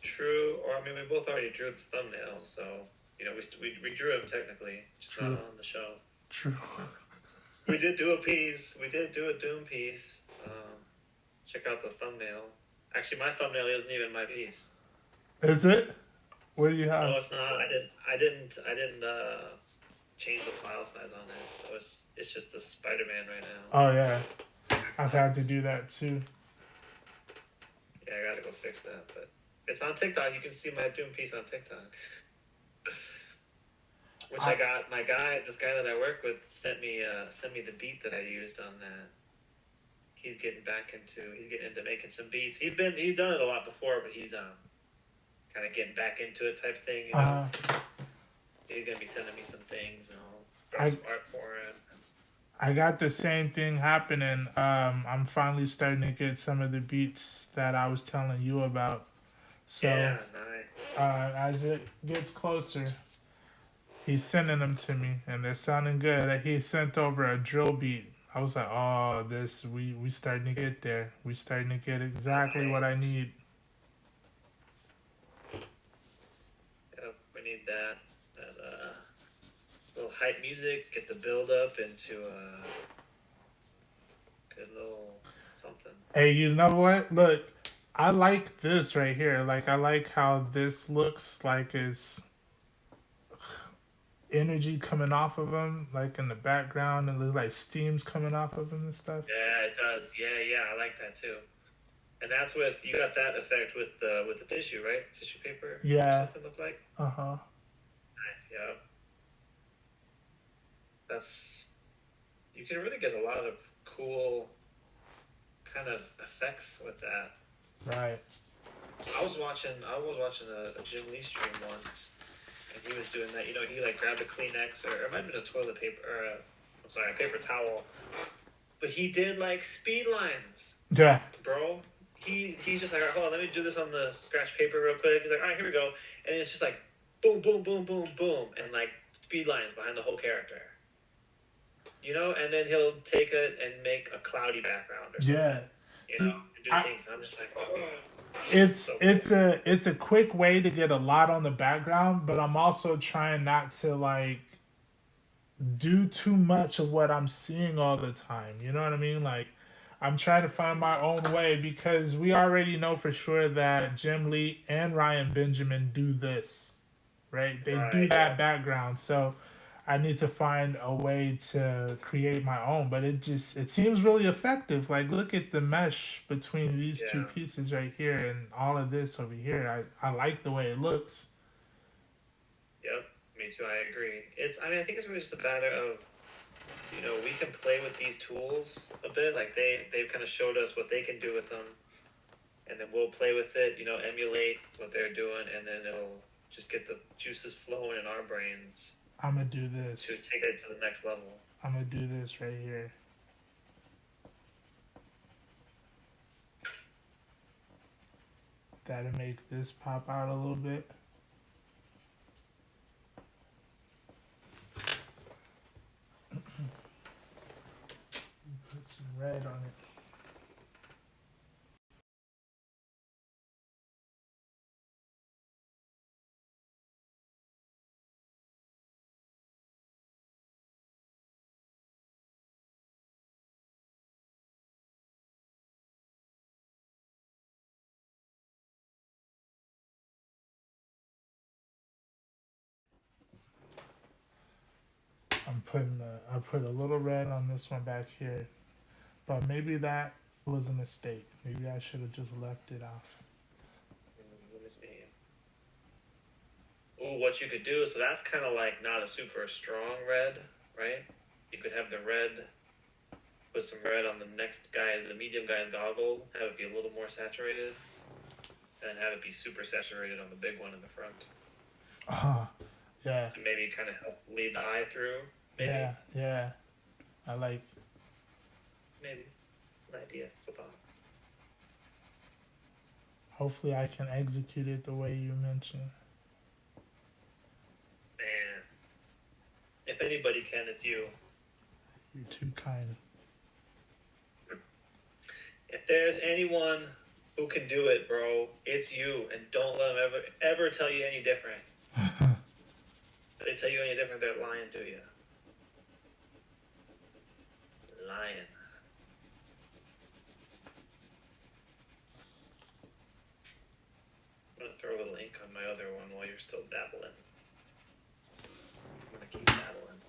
True. Or I mean, we both already drew the thumbnail, so we drew him technically, just not on the show. True. We did do a piece. We did do a Doom piece. Check out the thumbnail. Actually, my thumbnail isn't even my piece. Is it? What do you have? No, it's not. I didn't change the file size on it, so it's just the Spider-Man right now. Oh yeah, I've had to do that too. Yeah, I gotta go fix that, but it's on TikTok. You can see my Doom piece on TikTok. Which I got this guy that I work with sent me the beat that I used on that. He's getting into making some beats. He's done it a lot before, but he's kind of getting back into it type thing. So he's gonna be sending me some things, and I'll draw some art for him. I got the same thing happening. I'm finally starting to get some of the beats that I was telling you about. So yeah, nice. As it gets closer, he's sending them to me, and they're sounding good. He sent over a drill beat. I was like, oh, we starting to get there. We starting to get exactly what I need. Yep, we need that little hype music, get the build up into a good little something. Hey, you know what? Look, I like this right here. Like, I like how this looks like it's energy coming off of him, like in the background, and looks like steam's coming off of him and stuff. Yeah, it does. Yeah, I like that too. And that's you got that effect with the tissue, right? The tissue paper. Yeah. Something look like. Uh-huh. Nice. Yeah. You can really get a lot of cool kind of effects with that. Right. I was watching a Jim Lee stream once, and he was doing that. He like grabbed a Kleenex or it might have been a toilet paper or a paper towel, but he did like speed lines. Yeah. Bro, he's just like, all right, hold on, let me do this on the scratch paper real quick. He's like, all right, here we go, and it's just like boom, boom, boom, boom, boom, and like speed lines behind the whole character. And then he'll take it and make a cloudy background or something. Yeah. And do things. I'm just like, oh. It's a quick way to get a lot on the background, but I'm also trying not to like do too much of what I'm seeing all the time. You know what I mean? Like, I'm trying to find my own way because we already know for sure that Jim Lee and Ryan Benjamin do this, right? They do Right. that background. So I need to find a way to create my own, but it seems really effective. Like, look at the mesh between these two Yeah. pieces right here and all of this over here. I like the way it looks. Yep. Me too. I agree. I mean, I think it's really just a matter of, we can play with these tools a bit. Like they've kind of showed us what they can do with them, and then we'll play with it. Emulate what they're doing, and then it'll just get the juices flowing in our brains I'm gonna do this. to take it to the next level. I'm gonna do this right here. That'll make this pop out a little bit. Put some red on it. I put a little red on this one back here, but maybe that was a mistake. Maybe I should have just left it off. Let me see. Ooh, what you could do, so that's kind of like not a super strong red, right? You could have the red, put some red on the next guy, the medium guy's goggles, have it be a little more saturated, and then have it be super saturated on the big one in the front. Yeah. To maybe kind of help lead the eye through. Maybe. Yeah. I like. Maybe. An idea. It's a thought. Hopefully, I can execute it the way you mentioned. Man, if anybody can, it's you. You're too kind. If there's anyone who can do it, bro, it's you, and don't let them ever tell you any different. If they tell you any different, they're lying to you. Lying. I'm gonna throw a little ink on my other one while you're still dabbling. I'm gonna keep dabbling.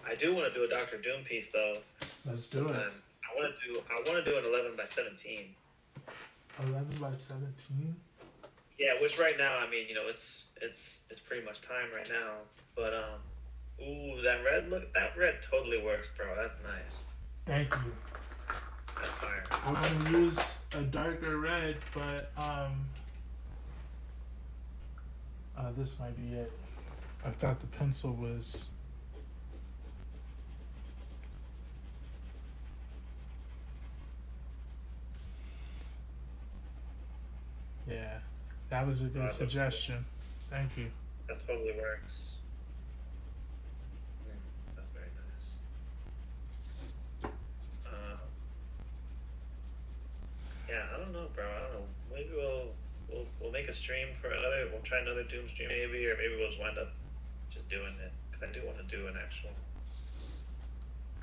I do want to do a Doctor Doom piece though. Let's do it. I want to do an 11 by 17. 11 by 17. Yeah, which right now, I mean, it's pretty much time right now. But ooh, that red totally works, bro. That's nice. Thank you. That's fire. I'm gonna use a darker red, but this might be it. I thought the pencil was. Yeah, that was a good suggestion. Thank you. That totally works. That's very nice. Yeah, I don't know, bro. I don't know. Maybe we'll make a stream for another. We'll try another Doom stream, maybe, or maybe we'll just wind up just doing it. Cause I do want to do an actual.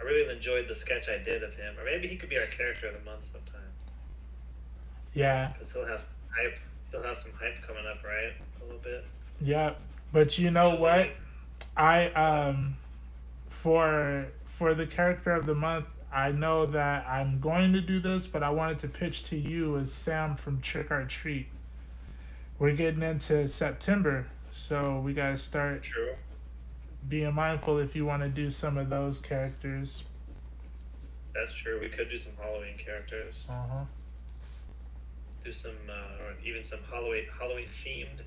I really enjoyed the sketch I did of him, or maybe he could be our character of the month sometime. Yeah. Because he'll have hype. He'll have some hype coming up, right? A little bit. Yeah, but you know what? I for the character of the month, I know that I'm going to do this, but I wanted to pitch to you as Sam from Trick or Treat. We're getting into September, so we gotta start being mindful if you want to do some of those characters. That's true. We could do some Halloween characters. Do some, or even some Halloween themed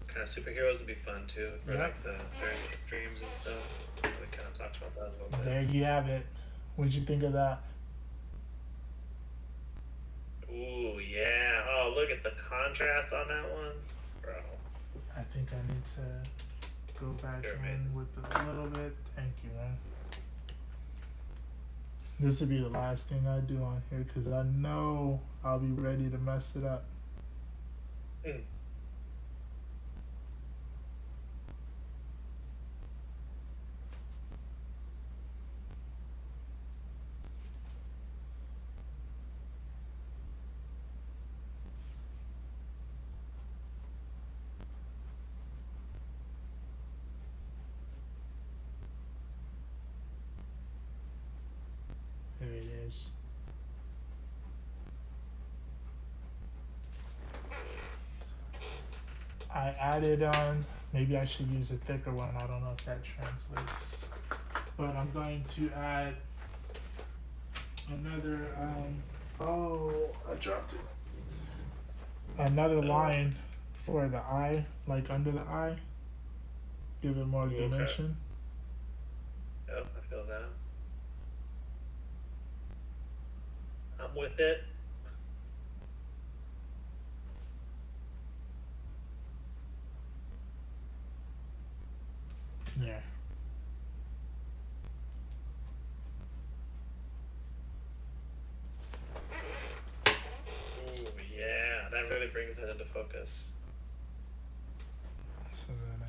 kind of superheroes would be fun too. For like the dreams and stuff. We kind of talked about that a little bit. There you have it. What'd you think of that? Ooh, yeah. Oh, look at the contrast on that one, bro. I think I need to go back in with a little bit. Thank you, man. This will be the last thing I do on here because I know I'll be ready to mess it up. bangers. I added on. Maybe I should use a thicker one. I don't know if that translates. But I'm going to add another. Oh, I dropped it. Another line for the eye, like under the eye. Give it more dimension. Yep, I feel that. I'm with it. Yeah. Ooh, yeah, that really brings it into focus. So then I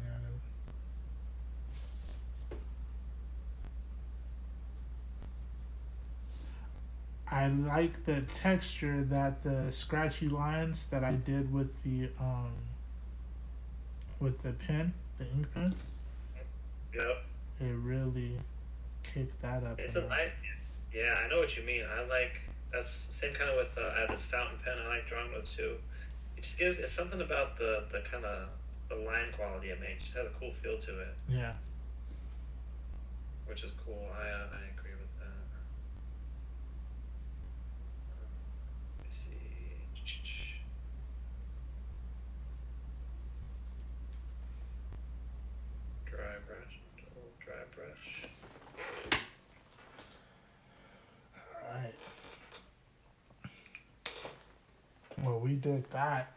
gotta. I like the texture that the scratchy lines that I did with the pen, the ink pen. Yep. It really kicked that up. It's a nice. Yeah, I know what you mean. I like that's the same kind of with I have this fountain pen I like drawing with too. It just gives it's something about the kind of the line quality it makes. It just has a cool feel to it. Yeah. Which is cool. I agree with that. Let me see. Dry brush. Dry brush. Alright. Well, we did that.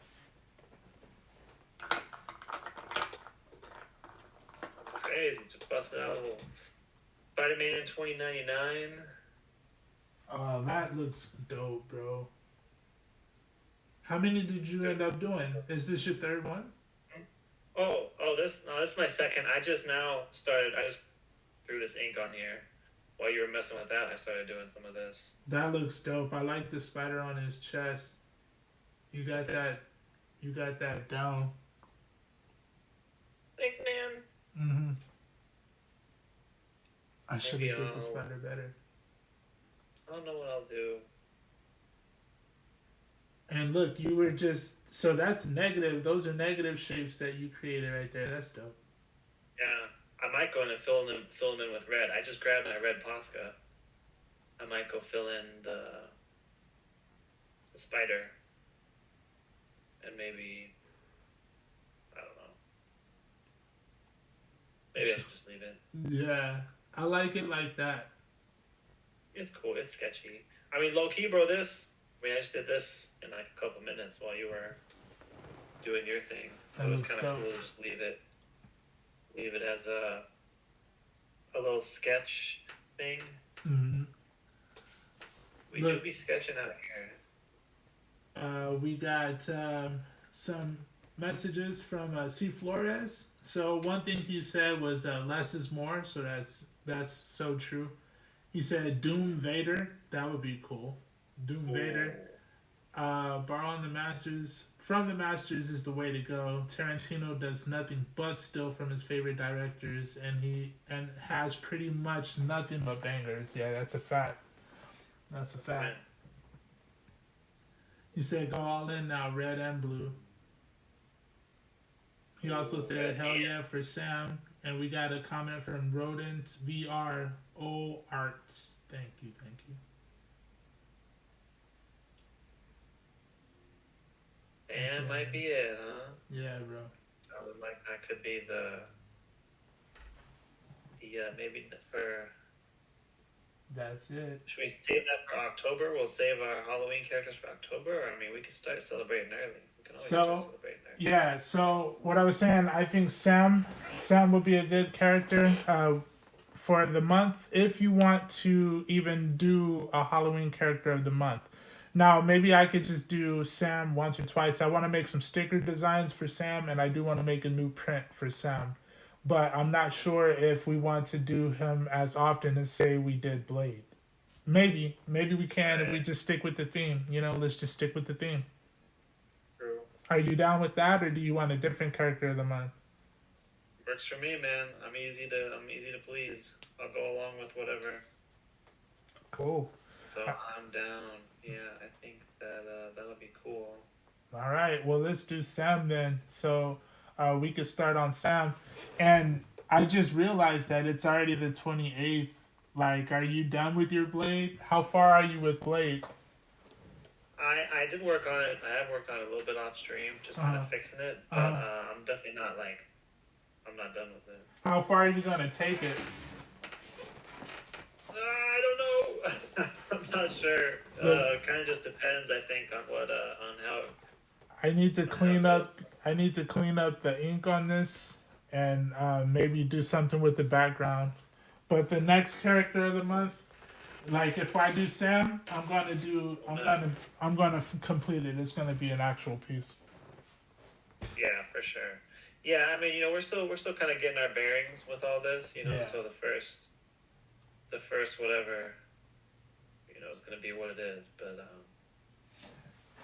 Crazy. Just busting out a little Spider-Man in 2099. Oh, that looks dope, bro. How many did you end up doing? Is this your third one? This is my second. I just threw this ink on here. While you were messing with that, I started doing some of this. That looks dope. I like the spider on his chest. You got that. You got that down. Thanks, man. Mm-hmm. I should have did the spider better. I don't know what I'll do. And look, you were just so that's negative. Those are negative shapes that you created right there. That's dope. Yeah, I might go in and fill them in with red. I just grabbed my red Posca. I might go fill in the spider, and maybe I don't know. Maybe I should just leave it. Yeah, I like it like that. It's cool. It's sketchy. I mean, low key, bro. I just did this in like a couple minutes while you were doing your thing. So it was kind of cool to just leave it as a little sketch thing. Mm-hmm. We do be sketching out here. We got some messages from C. Flores. So one thing he said was less is more. So that's so true. He said Doom Vader. That would be cool. Doom Vader. Borrowing the Masters from the Masters is the way to go. Tarantino does nothing but steal from his favorite directors, and has pretty much nothing but bangers. Yeah, that's a fact. That's a fact. He said go all in now, red and blue. He also said hell yeah for Sam, and we got a comment from Rodent VRO Arts. Thank you. And might be it, huh? Yeah, bro. Sounded like that could be the maybe for. That's it. Should we save that for October? We'll save our Halloween characters for October. I mean, we can start celebrating early. We can always start celebrating early. Yeah. So what I was saying, I think Sam would be a good character for the month if you want to even do a Halloween character of the month. Now, maybe I could just do Sam once or twice. I want to make some sticker designs for Sam, and I do want to make a new print for Sam. But I'm not sure if we want to do him as often as, say, we did Blade. Maybe we can if we just stick with the theme. Let's just stick with the theme. True. Are you down with that, or do you want a different character of the month? Works for me, man. I'm easy to please. I'll go along with whatever. Cool. So I'm down. Yeah, I think that that'll be cool. All right. Well, let's do Sam then. So we could start on Sam. And I just realized that it's already the 28th. Like, are you done with your Blade? How far are you with Blade? I did work on it. I have worked on it a little bit off stream, just kind of fixing it. But I'm definitely not like I'm not done with it. How far are you gonna take it? I don't know. I'm not sure. Kind of just depends, I think, on what on how. I need to clean up. I need to clean up the ink on this, and maybe do something with the background. But the next character of the month, like if I do Sam, I'm gonna do. I'm gonna complete it. It's gonna be an actual piece. Yeah, for sure. Yeah, I mean, we're still kind of getting our bearings with all this, Yeah. So the first whatever, is gonna be what it is. But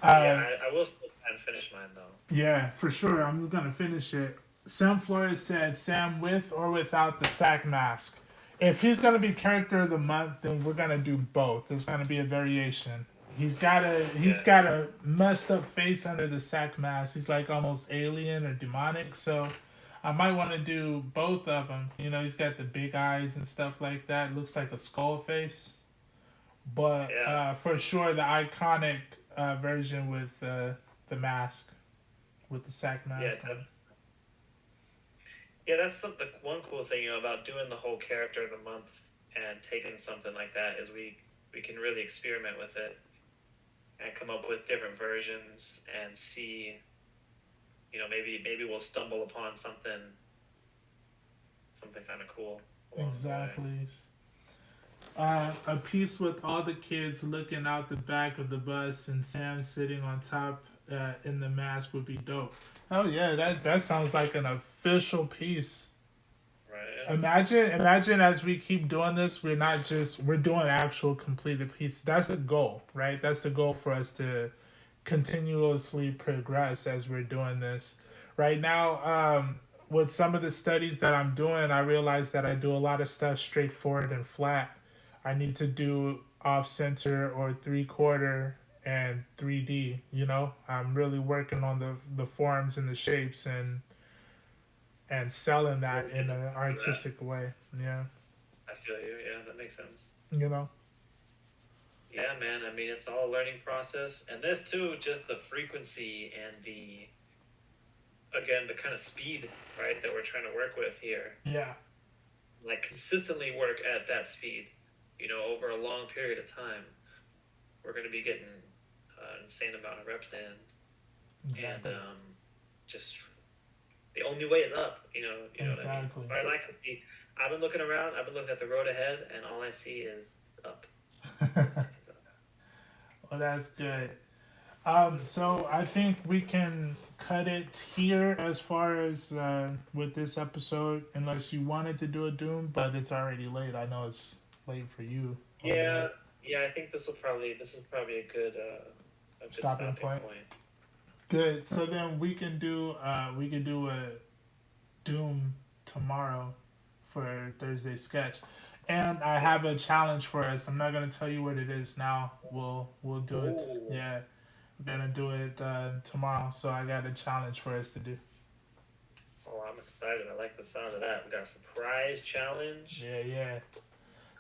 yeah, I will still try and finish mine though. Yeah, for sure. I'm gonna finish it. Sam Flores said Sam with or without the sack mask. If he's gonna be character of the month, then we're gonna do both. There's gonna be a variation. He's got a messed up face under the sack mask. He's like almost alien or demonic. So I might want to do both of them. He's got the big eyes and stuff like that. Looks like a skull face. But for sure, the iconic version with the mask, with the sack mask. Yeah, that's the one cool thing about doing the whole character of the month and taking something like that is we can really experiment with it and come up with different versions and see, maybe we'll stumble upon something kind of cool. Exactly. A piece with all the kids looking out the back of the bus and Sam sitting on top in the mask would be dope. Oh yeah, that sounds like an official piece. Right. Imagine as we keep doing this, we're doing actual completed pieces. That's the goal, right? That's the goal for us to continuously progress as we're doing this. Right now, with some of the studies that I'm doing, I realize that I do a lot of stuff straightforward and flat. I need to do off center or 3/4 and 3D. I'm really working on the forms and the shapes and selling that in an artistic way. Yeah. I feel you. Yeah, that makes sense. Yeah, man. I mean, it's all a learning process, and this too, just the frequency and the kind of speed, right, that we're trying to work with here. Yeah. Like consistently work at that speed, over a long period of time. We're going to be getting an insane amount of reps in, Exactly. and just the only way is up. Exactly. What I mean? As far as I can see, I've been looking around. I've been looking at the road ahead, and all I see is up. Well, that's good. So I think we can cut it here as far as with this episode, unless you wanted to do a Doom, but it's already late. I know it's late for you. Yeah. I think this is probably a good stopping point. Good. So then we can do a Doom tomorrow for Thursday sketch. And I have a challenge for us. I'm not gonna tell you what it is now. We'll do it. Yeah, we're gonna do it tomorrow. So I got a challenge for us to do. Oh, I'm excited. I like the sound of that. We got a surprise challenge. Yeah.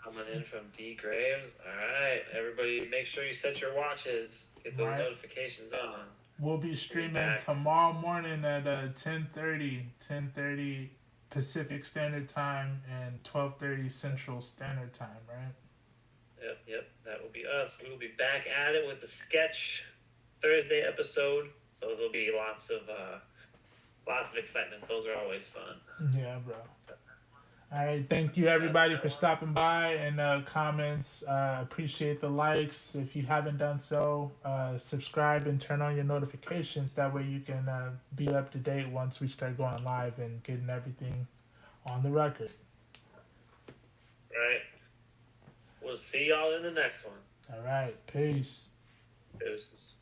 Coming in from Dgraves. All right, everybody, make sure you set your watches. Get those notifications on. We'll be streaming tomorrow morning at 10:30 Pacific Standard Time and 12:30 Central Standard Time, right? Yep. That will be us. We will be back at it with the sketch Thursday episode. So there'll be lots of excitement. Those are always fun. Yeah, bro. All right, thank you everybody for stopping by and comments. Appreciate the likes. If you haven't done so, subscribe and turn on your notifications. That way you can be up to date once we start going live and getting everything on the record. Right. We'll see y'all in the next one. All right, peace. Deuces.